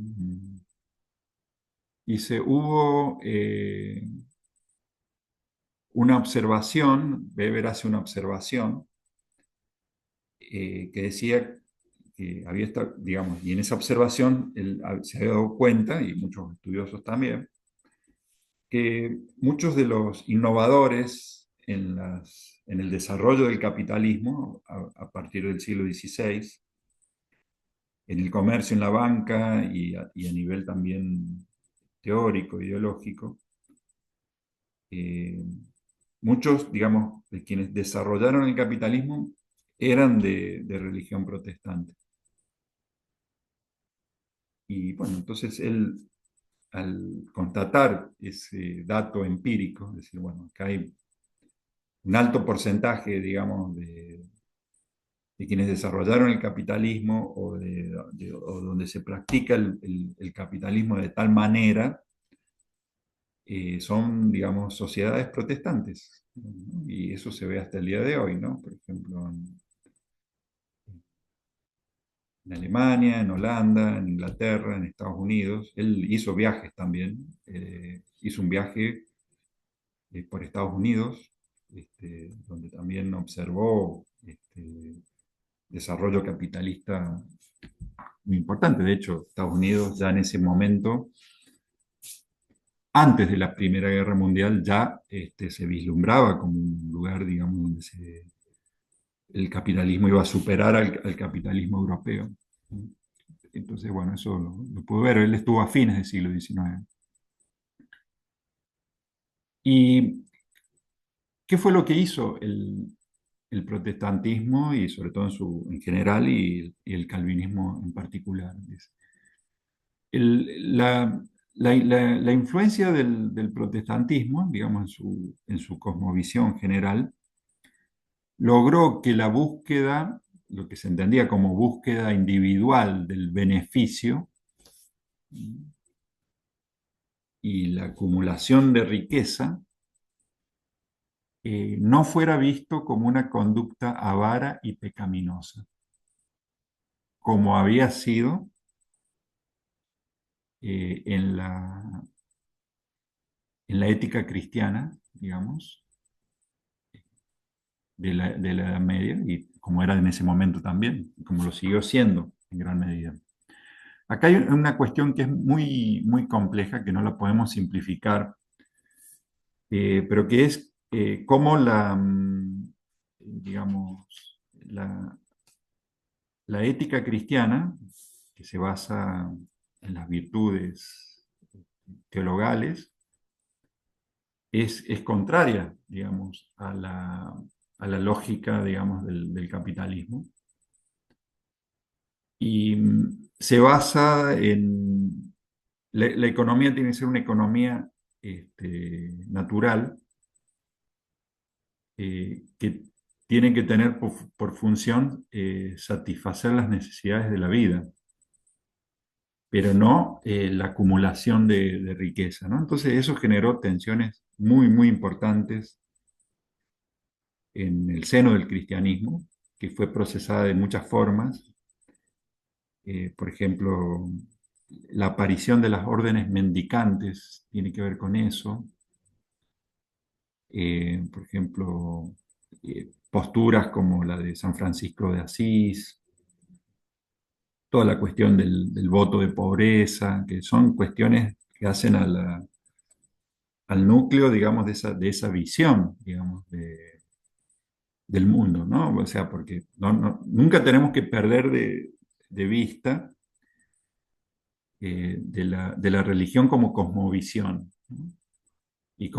Dice, hubo una observación, Weber hace una observación que decía que había estado, digamos, y en esa observación él se había dado cuenta, y muchos estudiosos también, que muchos de los innovadores en el desarrollo del capitalismo a partir del siglo XVI en el comercio, en la banca y a nivel también teórico, ideológico. Eh, Muchos, digamos, de quienes desarrollaron el capitalismo eran de religión protestante. Y bueno, entonces él, al constatar ese dato empírico, es decir, bueno, acá hay un alto porcentaje, digamos, de quienes desarrollaron el capitalismo o donde se practica el capitalismo de tal manera, son, digamos, sociedades protestantes, ¿no? Y eso se ve hasta el día de hoy, ¿no? Por ejemplo, en Alemania, en Holanda, en Inglaterra, en Estados Unidos. Él hizo viajes también. Hizo un viaje por Estados Unidos, donde también observó desarrollo capitalista muy importante. De hecho, Estados Unidos ya en ese momento, antes de la Primera Guerra Mundial, ya se vislumbraba como un lugar, digamos, donde el capitalismo iba a superar al capitalismo europeo. Entonces, bueno, eso lo pudo ver. Él estuvo a fines del siglo XIX. ¿Y qué fue lo que hizo el protestantismo y sobre todo en general y el calvinismo en particular? La influencia del protestantismo, digamos, en su cosmovisión general, logró que la búsqueda, lo que se entendía como búsqueda individual del beneficio y la acumulación de riqueza, no fuera visto como una conducta avara y pecaminosa, como había sido en la ética cristiana, digamos, de la Edad Media, y como era en ese momento también, como lo siguió siendo en gran medida. Acá hay una cuestión que es muy, muy compleja, que no la podemos simplificar, pero que es cómo digamos, la, la ética cristiana, que se basa en las virtudes teologales, es contraria, digamos, a la lógica, digamos, del capitalismo. Y se basa en... La economía tiene que ser una economía natural, que tiene que tener por función satisfacer las necesidades de la vida, pero no la acumulación de riqueza, ¿no? Entonces eso generó tensiones muy, muy importantes en el seno del cristianismo, que fue procesada de muchas formas. Por ejemplo, la aparición de las órdenes mendicantes tiene que ver con eso. Por ejemplo, posturas como la de San Francisco de Asís, toda la cuestión del voto de pobreza, que son cuestiones que hacen al núcleo, digamos, de esa visión, digamos, del mundo, ¿no? O sea, porque nunca tenemos que perder de vista de la religión como cosmovisión, ¿no? Y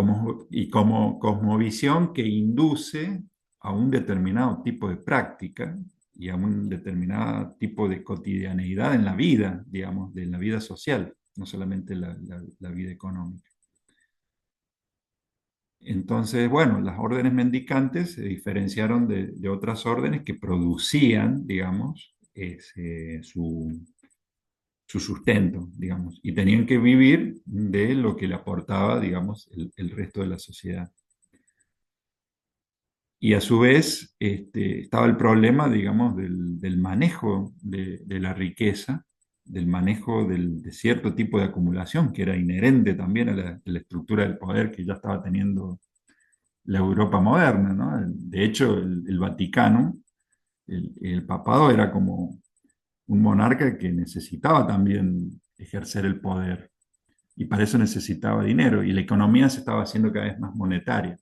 como cosmovisión que induce a un determinado tipo de práctica y a un determinado tipo de cotidianeidad en la vida, digamos, de la vida social, no solamente la vida económica. Entonces, bueno, las órdenes mendicantes se diferenciaron de otras órdenes que producían, digamos, su sustento, digamos, y tenían que vivir de lo que le aportaba, digamos, el resto de la sociedad. Y a su vez estaba el problema, digamos, del manejo de la riqueza, del manejo de cierto tipo de acumulación que era inherente también a la estructura del poder que ya estaba teniendo la Europa moderna, ¿no? De hecho, el Vaticano, el papado era como un monarca que necesitaba también ejercer el poder y para eso necesitaba dinero y la economía se estaba haciendo cada vez más monetaria.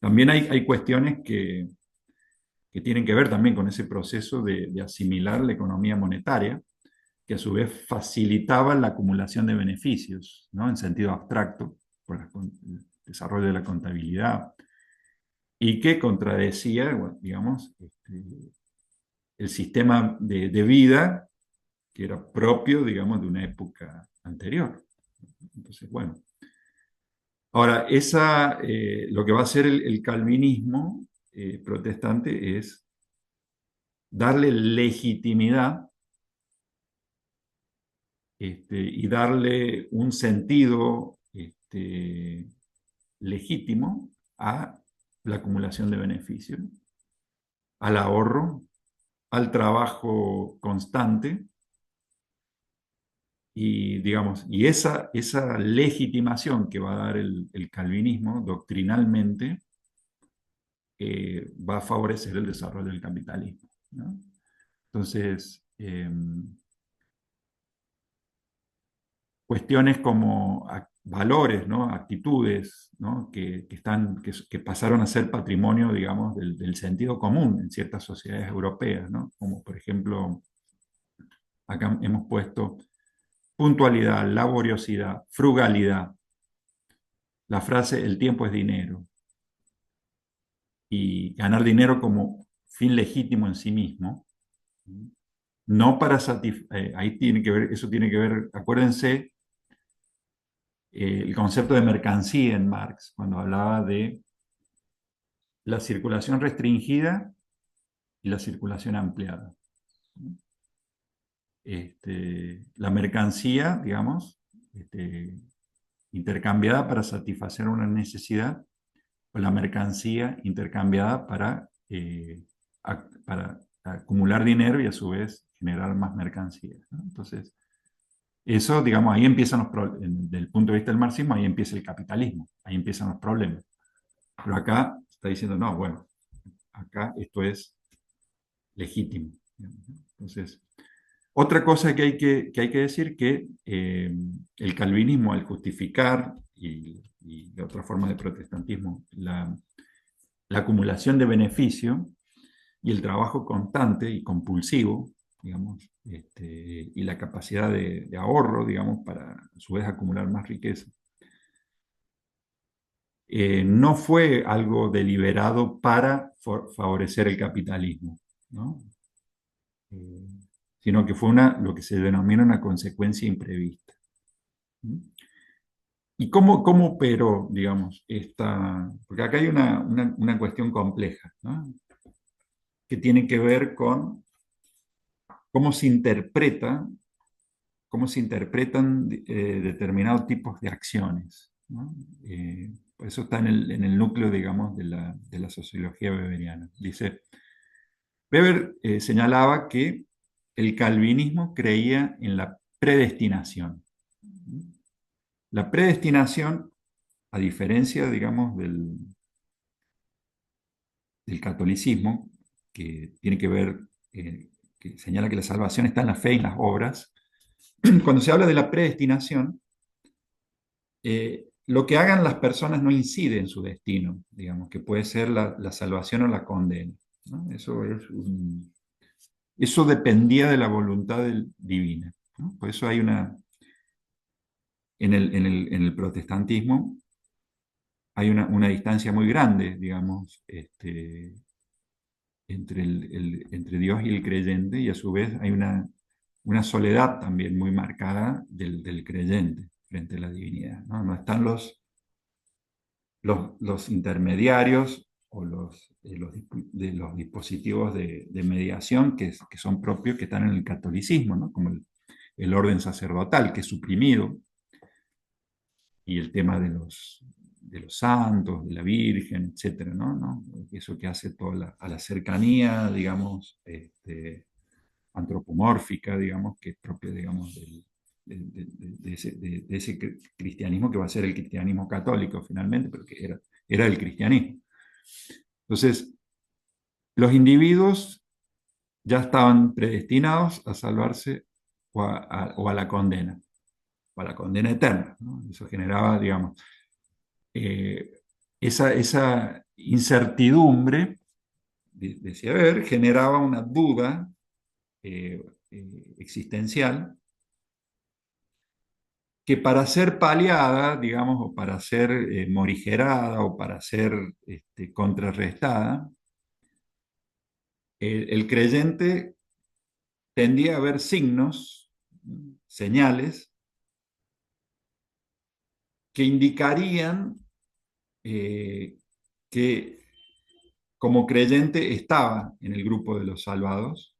También hay cuestiones que tienen que ver también con ese proceso de asimilar la economía monetaria. que a su vez facilitaban la acumulación de beneficios, ¿no? En sentido abstracto, por el desarrollo de la contabilidad, y que contradecía, bueno, digamos, el sistema de vida que era propio, digamos, de una época anterior. Entonces, bueno. Ahora, lo que va a hacer el calvinismo protestante es darle legitimidad y darle un sentido legítimo a la acumulación de beneficios, al ahorro, al trabajo constante y, digamos, y esa legitimación que va a dar el calvinismo doctrinalmente va a favorecer el desarrollo del capitalismo, ¿no? Entonces, cuestiones como valores, ¿no? Actitudes, ¿no? Que pasaron a ser patrimonio, digamos, del sentido común en ciertas sociedades europeas, ¿no? Como por ejemplo, acá hemos puesto puntualidad, laboriosidad, frugalidad, la frase el tiempo es dinero, y ganar dinero como fin legítimo en sí mismo, no para satisfacer, ahí tiene que ver, eso tiene que ver, acuérdense, el concepto de mercancía en Marx, cuando hablaba de la circulación restringida y la circulación ampliada. La mercancía, digamos, intercambiada para satisfacer una necesidad, o la mercancía intercambiada para acumular dinero y a su vez generar más mercancía, ¿no? Entonces, eso, digamos, ahí empiezan desde el punto de vista del marxismo, ahí empieza el capitalismo, ahí empiezan los problemas. Pero acá está diciendo, no, bueno, acá esto es legítimo. Entonces, otra cosa que hay que decir que el calvinismo, al justificar, y de otra forma de protestantismo, la acumulación de beneficio y el trabajo constante y compulsivo, digamos, y la capacidad de ahorro, digamos, para a su vez acumular más riqueza, no fue algo deliberado para favorecer el capitalismo, ¿no? Eh, sino que fue lo que se denomina una consecuencia imprevista. ¿Y cómo operó, digamos, porque acá hay una cuestión compleja, ¿no? Que tiene que ver con cómo se interpreta, cómo se interpretan determinados tipos de acciones, ¿no? Eso está en el núcleo, digamos, de la sociología weberiana. Dice, Weber señalaba que el calvinismo creía en la predestinación. La predestinación, a diferencia, digamos, del catolicismo, que tiene que ver, que señala que la salvación está en la fe y en las obras, cuando se habla de la predestinación, lo que hagan las personas no incide en su destino, digamos, que puede ser la salvación o la condena, ¿no? Eso dependía de la voluntad divina, ¿no? Por eso hay en el protestantismo hay una distancia muy grande, digamos, entre Dios y el creyente, y a su vez hay una soledad también muy marcada del creyente frente a la divinidad, ¿no? No están los intermediarios o los dispositivos de mediación que son propios, que están en el catolicismo, ¿no? Como el orden sacerdotal, que es suprimido, y el tema de los santos, de la Virgen, etcétera, ¿no? Eso que hace a la cercanía, digamos, antropomórfica, digamos, que es propia, digamos, de ese cristianismo que va a ser el cristianismo católico finalmente, pero que era el cristianismo. Entonces, los individuos ya estaban predestinados a salvarse o a la condena, o a la condena eterna, ¿no? Eso generaba, digamos, eh, esa incertidumbre, decía ver, generaba una duda existencial que para ser paliada, digamos, o para ser morigerada o para ser contrarrestada, el creyente tendía a ver signos, señales, que indicarían eh, que como creyente estaba en el grupo de los salvados,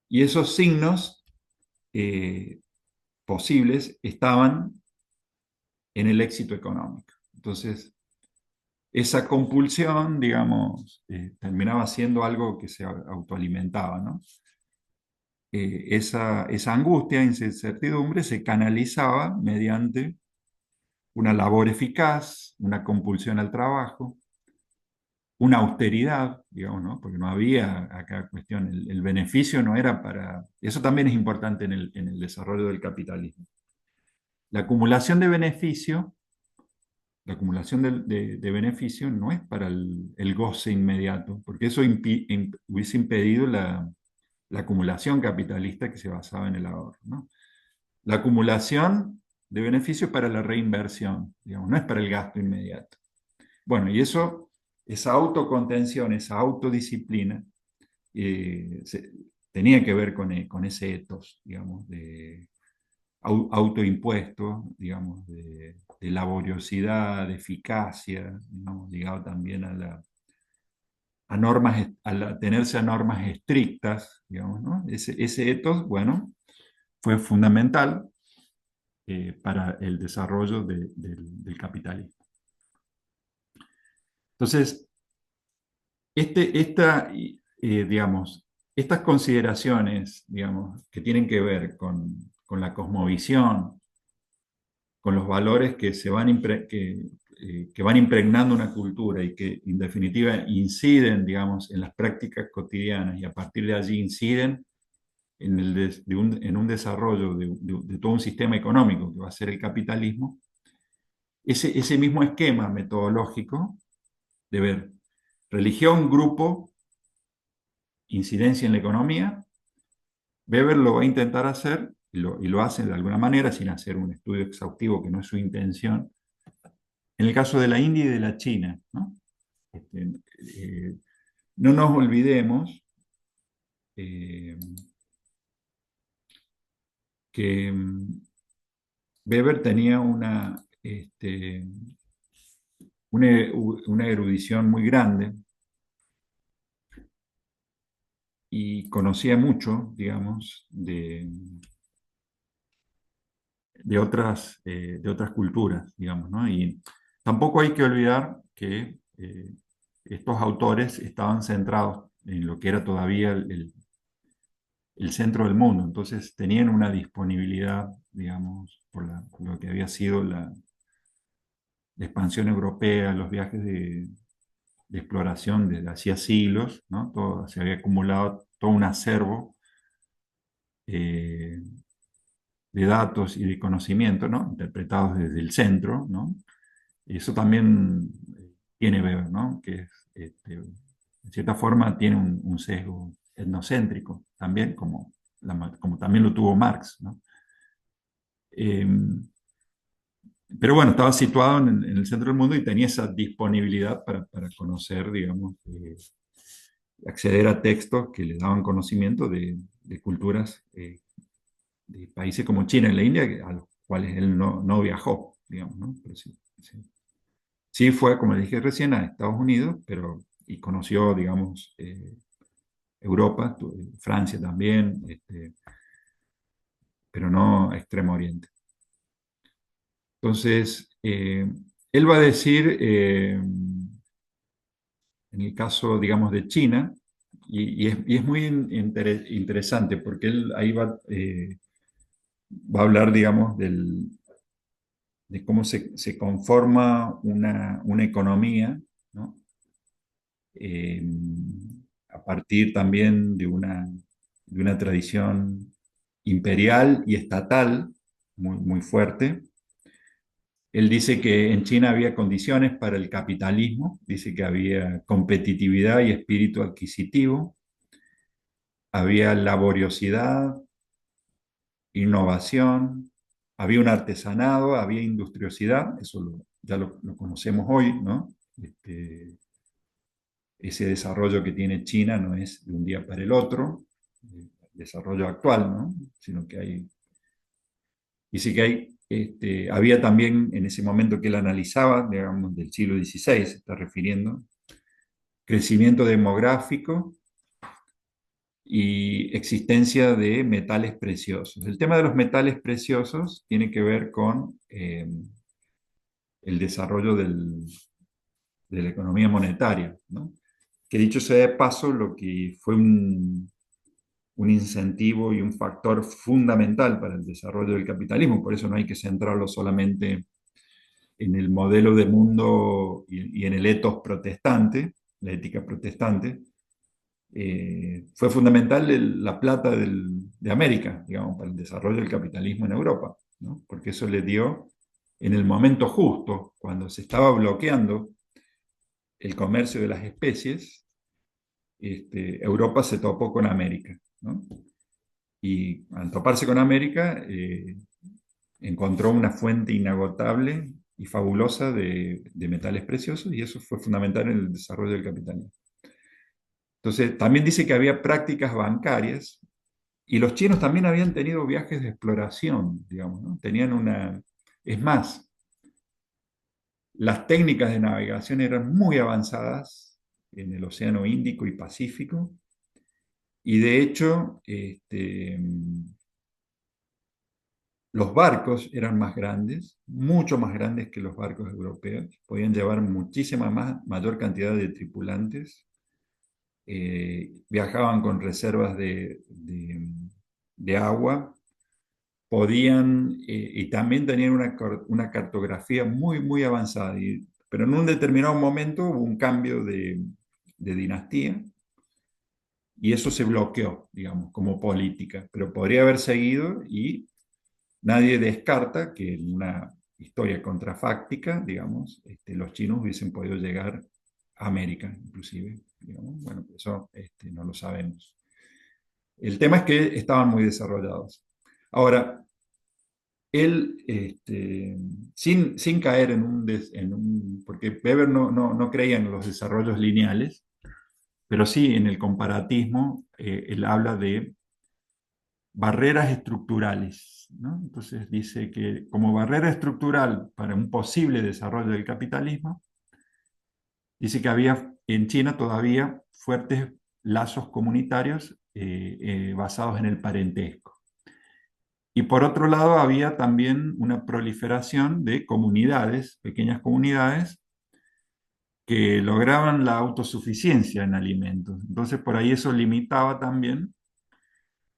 y esos signos eh, posibles estaban en el éxito económico. Entonces, esa compulsión, digamos, terminaba siendo algo que se autoalimentaba, ¿no? Esa angustia, esa incertidumbre se canalizaba mediante una labor eficaz, una compulsión al trabajo, una austeridad, digamos, ¿no? Porque no había acá cuestión, el beneficio no era para... Eso también es importante en el desarrollo del capitalismo. La acumulación de beneficio, la acumulación de beneficio no es para el goce inmediato, porque eso hubiese impedido la acumulación capitalista que se basaba en el ahorro, ¿no? La acumulación de beneficios para la reinversión, digamos, no es para el gasto inmediato. Bueno, y eso, esa autocontención, esa autodisciplina, tenía que ver con ese ethos, digamos, de autoimpuesto, digamos, de laboriosidad, de eficacia, digamos, ligado también a normas, tenerse a normas estrictas, digamos, ¿no? Ese ethos, bueno, fue fundamental para el desarrollo del capitalismo. Entonces, digamos, estas consideraciones, digamos, que tienen que ver con la cosmovisión, con los valores que que van impregnando una cultura y que en definitiva inciden, digamos, en las prácticas cotidianas y a partir de allí inciden en un desarrollo de todo un sistema económico que va a ser el capitalismo, ese mismo esquema metodológico de ver religión, grupo, incidencia en la economía, Weber lo va a intentar hacer y lo hace de alguna manera sin hacer un estudio exhaustivo que no es su intención, en el caso de la India y de la China, ¿no? Este, eh, no nos olvidemos eh, que Weber tenía una erudición muy grande y conocía mucho, digamos, de otras culturas, digamos, ¿no? Y tampoco hay que olvidar que estos autores estaban centrados en lo que era todavía el centro del mundo, entonces tenían una disponibilidad, digamos, por lo que había sido la expansión europea, los viajes de exploración desde hacía siglos, ¿no? Se había acumulado todo un acervo eh, de datos y de conocimiento, ¿no? Interpretados desde el centro, ¿no? Y eso también tiene Weber, ¿no? Que es, en cierta forma tiene un sesgo etnocéntrico, también como también lo tuvo Marx, ¿no? Eh, pero bueno, estaba situado en el centro del mundo y tenía esa disponibilidad para conocer, digamos, acceder a textos que le daban conocimiento de culturas de países como China y la India, a los cuales él no viajó, digamos, ¿no? Pero sí fue, como le dije recién, a Estados Unidos, y conoció, digamos, Europa, Francia también, pero no Extremo Oriente. Entonces, él va a decir, en el caso, digamos, de China, y es muy interesante porque él ahí va a hablar, digamos, de cómo se conforma una economía, ¿no? Eh, a partir también de una tradición imperial y estatal muy fuerte. Él dice que en China había condiciones para el capitalismo, dice que había competitividad y espíritu adquisitivo, había laboriosidad, innovación, había un artesanado, había industriosidad, eso ya lo conocemos hoy, ¿no? Ese desarrollo que tiene China no es de un día para el otro, el desarrollo actual, ¿no? Sino que hay, dice que hay, había también en ese momento que él analizaba, digamos, del siglo XVI, se está refiriendo, crecimiento demográfico y existencia de metales preciosos. El tema de los metales preciosos tiene que ver con el desarrollo de la economía monetaria, ¿no? Que dicho sea de paso, lo que fue un incentivo y un factor fundamental para el desarrollo del capitalismo, por eso no hay que centrarlo solamente en el modelo de mundo y en el ethos protestante, la ética protestante, fue fundamental la plata de América, digamos, para el desarrollo del capitalismo en Europa, ¿no? Porque eso le dio en el momento justo, cuando se estaba bloqueando el comercio de las especies, Europa se topó con América, ¿no? Y al toparse con América, encontró una fuente inagotable y fabulosa de metales preciosos y eso fue fundamental en el desarrollo del capitalismo. Entonces, también dice que había prácticas bancarias y los chinos también habían tenido viajes de exploración, digamos, ¿no? Tenían una... Es más, las técnicas de navegación eran muy avanzadas en el Océano Índico y Pacífico y de hecho, los barcos eran más grandes, mucho más grandes que los barcos europeos, podían llevar muchísima mayor cantidad de tripulantes, viajaban con reservas de agua, podían, y también tenían una cartografía muy, muy avanzada, pero en un determinado momento hubo un cambio de dinastía y eso se bloqueó, digamos, como política, pero podría haber seguido y nadie descarta que en una historia contrafáctica, digamos, los chinos hubiesen podido llegar a América, inclusive. Digamos. Bueno, eso no lo sabemos. El tema es que estaban muy desarrollados. Ahora, él, sin caer porque Weber no creía en los desarrollos lineales, pero sí en el comparatismo, él habla de barreras estructurales, ¿no? Entonces dice que como barrera estructural para un posible desarrollo del capitalismo, dice que había en China todavía fuertes lazos comunitarios basados en el parentesco. Y por otro lado había también una proliferación de comunidades, pequeñas comunidades, que lograban la autosuficiencia en alimentos. Entonces por ahí eso limitaba también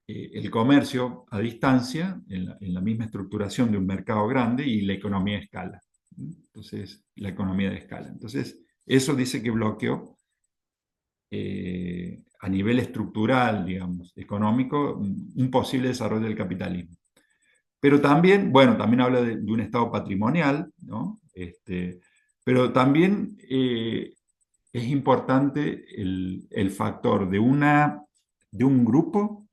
el comercio a distancia, en la misma estructuración de un mercado grande y la economía de escala. Entonces, la economía de escala. Entonces, eso dice que bloqueó a nivel estructural, digamos, económico, un posible desarrollo del capitalismo. Pero también, bueno, también habla de un estado patrimonial, ¿no? Pero también es importante el factor de un grupo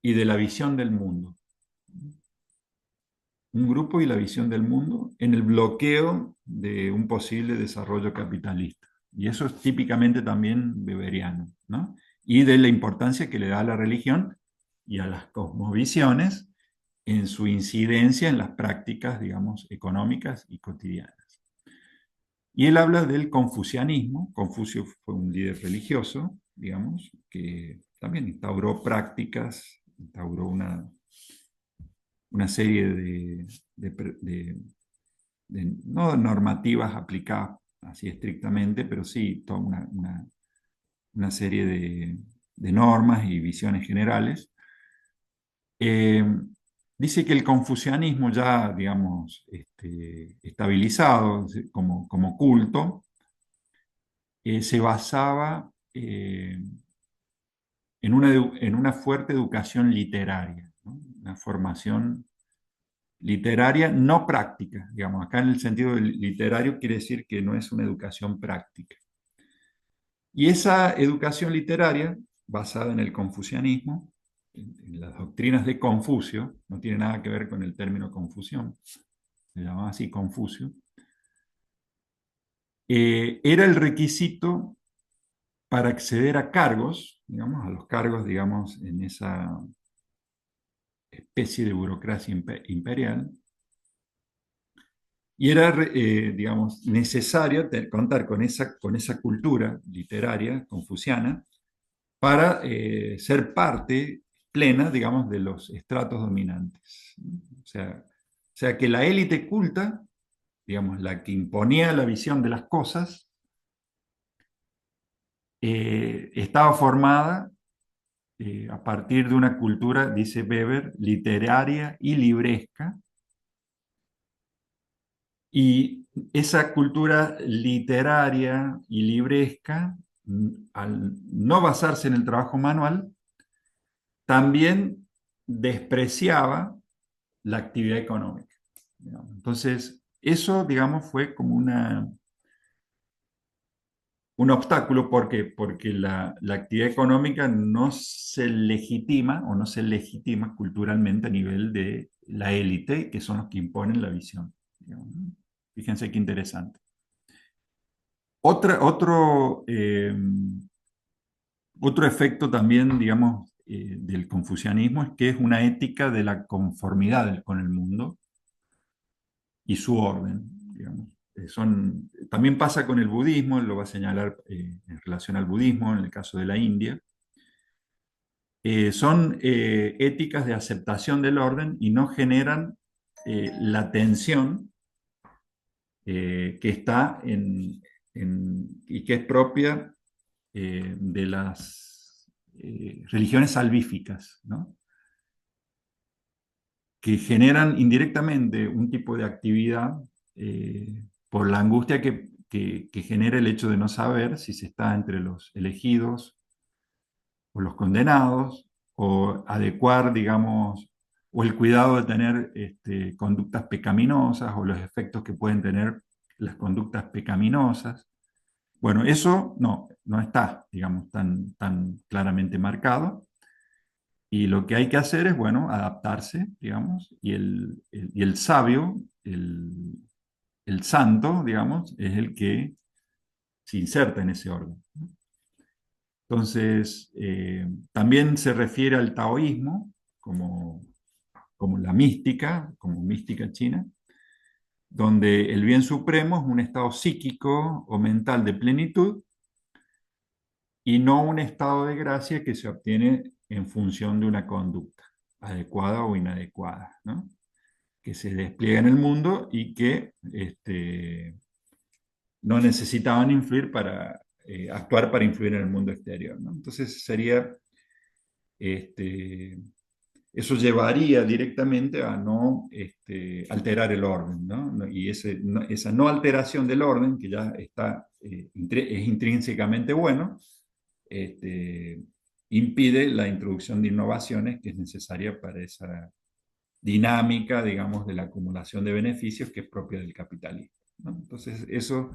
y de la visión del mundo. Un grupo y la visión del mundo en el bloqueo de un posible desarrollo capitalista. Y eso es típicamente también weberiano, ¿no? Y de la importancia que le da a la religión y a las cosmovisiones en su incidencia en las prácticas, digamos, económicas y cotidianas. Y él habla del confucianismo. Confucio fue un líder religioso, digamos, que también instauró prácticas, instauró una serie no normativas aplicadas así estrictamente, pero sí toda una serie de normas y visiones generales. Eh, Dice que el confucianismo ya, digamos, estabilizado como culto, se basaba en una fuerte educación literaria, ¿no? Una formación literaria no práctica, digamos, acá en el sentido literario quiere decir que no es una educación práctica. Y esa educación literaria, basada en el confucianismo, en las doctrinas de Confucio, no tiene nada que ver con el término confusión, se llamaba así Confucio, era el requisito para acceder a cargos, digamos, a los cargos, digamos, en esa especie de burocracia imperial, y era, digamos, necesario contar con esa cultura literaria confuciana para ser parte plena, digamos, de los estratos dominantes. O sea que la élite culta, digamos, la que imponía la visión de las cosas, estaba formada a partir de una cultura, dice Weber, literaria y libresca, y esa cultura literaria y libresca, al no basarse en el trabajo manual, también despreciaba la actividad económica, digamos. Entonces, eso, digamos, fue como un obstáculo. ¿Por qué? Porque la actividad económica no se legitima o no se legitima culturalmente a nivel de la élite, que son los que imponen la visión, digamos, ¿no? Fíjense qué interesante. Otro efecto también, digamos, del confucianismo es que es una ética de la conformidad con el mundo y su orden, digamos. También pasa con el budismo, lo va a señalar en relación al budismo, en el caso de la India. Son éticas de aceptación del orden y no generan la tensión que está y que es propia de las religiones salvíficas, ¿no? Que generan indirectamente un tipo de actividad por la angustia que genera el hecho de no saber si se está entre los elegidos o los condenados, o adecuar, digamos, o el cuidado de tener conductas pecaminosas o los efectos que pueden tener las conductas pecaminosas. Bueno, eso no está, digamos, tan claramente marcado. Y lo que hay que hacer es, bueno, adaptarse, digamos, y el sabio, el santo, digamos, es el que se inserta en ese orden. Entonces, también se refiere al taoísmo como la mística, como mística china, donde el bien supremo es un estado psíquico o mental de plenitud y no un estado de gracia que se obtiene en función de una conducta adecuada o inadecuada, ¿no? Que se despliega en el mundo y que no necesitaban influir actuar para influir en el mundo exterior, ¿no? Entonces este, eso llevaría directamente a no alterar el orden, ¿no? Y esa no alteración del orden, que ya es intrínsecamente bueno, este, impide la introducción de innovaciones que es necesaria para esa dinámica, digamos, de la acumulación de beneficios que es propia del capitalismo, ¿no? Entonces, eso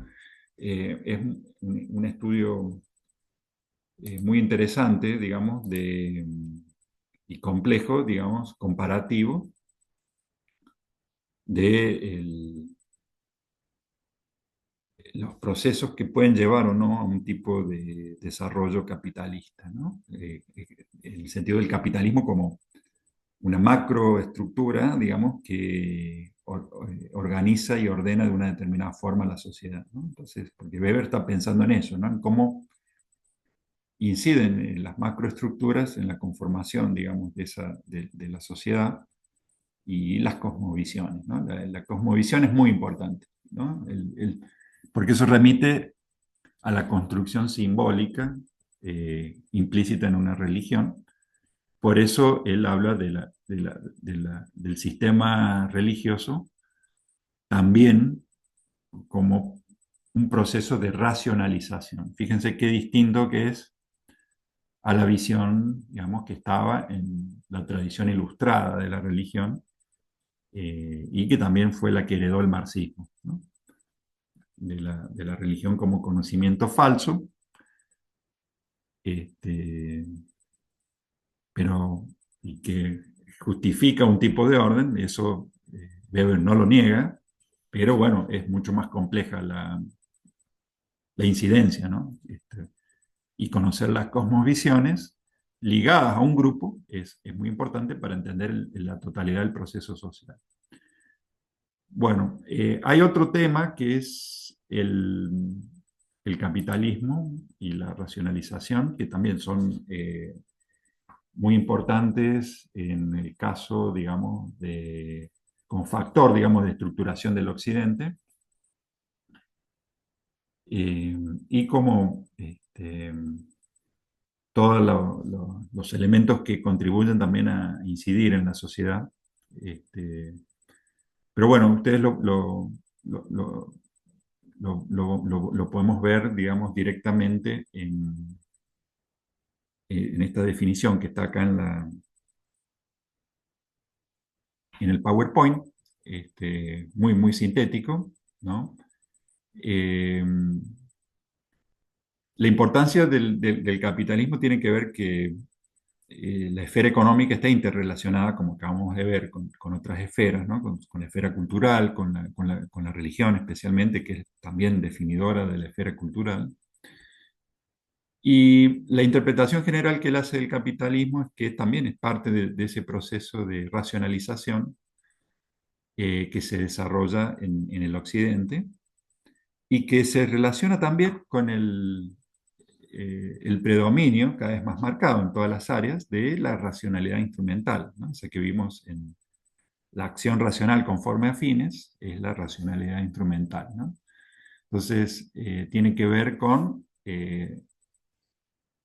es un estudio muy interesante, digamos, y complejo, digamos, comparativo de los procesos que pueden llevar o no a un tipo de desarrollo capitalista, ¿no? En el sentido del capitalismo como una macroestructura, digamos, que organiza y ordena de una determinada forma la sociedad, ¿no? Entonces, porque Weber está pensando en eso, ¿no? En cómo inciden en las macroestructuras en la conformación, digamos, de la sociedad y las cosmovisiones, ¿no? La cosmovisión es muy importante, ¿no? Porque eso remite a la construcción simbólica implícita en una religión. Por eso él habla del sistema religioso también como un proceso de racionalización. Fíjense qué distinto que es a la visión, digamos, que estaba en la tradición ilustrada de la religión y que también fue la que heredó el marxismo, ¿no? De la religión como conocimiento falso, este, pero y que justifica un tipo de orden, eso Weber no lo niega, pero bueno, es mucho más compleja la incidencia, ¿no? Y conocer las cosmovisiones ligadas a un grupo es muy importante para entender la totalidad del proceso social. Bueno, hay otro tema que es el capitalismo y la racionalización, que también son muy importantes en el caso, digamos, como factor, digamos, de estructuración del Occidente, eh, y como todos los elementos que contribuyen también a incidir en la sociedad. Este, pero bueno, ustedes lo- lo- lo podemos ver, digamos, directamente en esta definición que está acá en el PowerPoint, muy, muy sintético, ¿no? Eh, la importancia del capitalismo tiene que ver que la esfera económica está interrelacionada, como acabamos de ver, con otras esferas, ¿no? Con la esfera cultural, con la religión especialmente, que es también definidora de la esfera cultural. Y la interpretación general que él hace del capitalismo es que también es parte de ese proceso de racionalización que se desarrolla en el Occidente y que se relaciona también con el predominio cada vez más marcado en todas las áreas de la racionalidad instrumental, ¿no? O sea, que vimos en la acción racional conforme a fines, es la racionalidad instrumental, ¿no? Entonces, tiene que ver con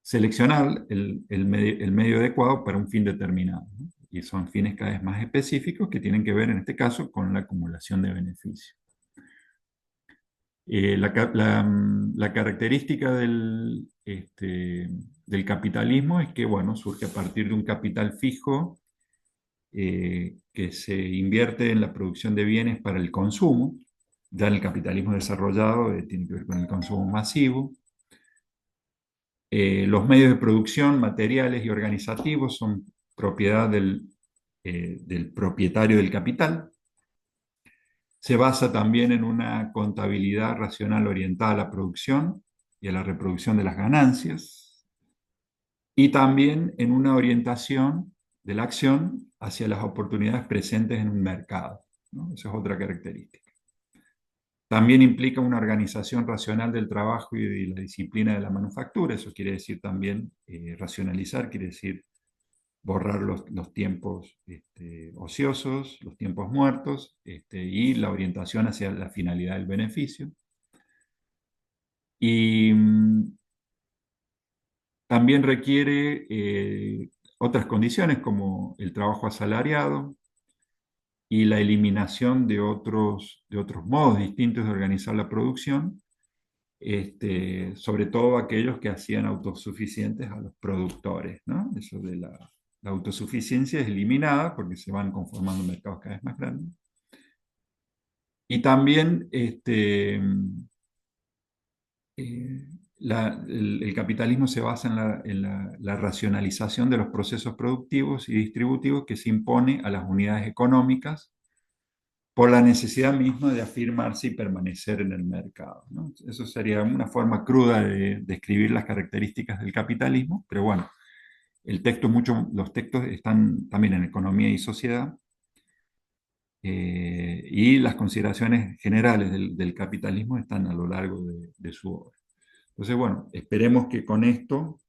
seleccionar el medio adecuado para un fin determinado, ¿no? Y son fines cada vez más específicos que tienen que ver, en este caso, con la acumulación de beneficios. La característica del capitalismo es que, bueno, surge a partir de un capital fijo que se invierte en la producción de bienes para el consumo. Ya en el capitalismo desarrollado tiene que ver con el consumo masivo. Los medios de producción, materiales y organizativos son propiedad del propietario del capital. Se basa también en una contabilidad racional orientada a la producción y a la reproducción de las ganancias, y también en una orientación de la acción hacia las oportunidades presentes en un mercado, ¿no? Esa es otra característica. También implica una organización racional del trabajo y de la disciplina de la manufactura. Eso quiere decir también racionalizar, quiere decir borrar los tiempos ociosos, los tiempos muertos, y la orientación hacia la finalidad del beneficio. Y también requiere otras condiciones como el trabajo asalariado y la eliminación de otros modos distintos de organizar la producción, sobre todo aquellos que hacían autosuficientes a los productores, ¿no? Eso de la autosuficiencia es eliminada porque se van conformando mercados cada vez más grandes. Y también eh, el capitalismo se basa en la racionalización de los procesos productivos y distributivos que se impone a las unidades económicas por la necesidad misma de afirmarse y permanecer en el mercado, ¿no? Eso sería una forma cruda de describir las características del capitalismo, pero bueno, los textos están también en economía y sociedad, y las consideraciones generales del capitalismo están a lo largo de su obra. Entonces, bueno, esperemos que con esto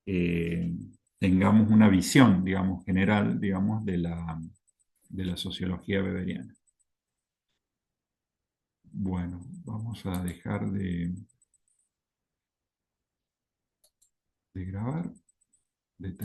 eh, tengamos una visión, digamos, general, digamos, de la sociología weberiana. Bueno, vamos a dejar de grabar, de tener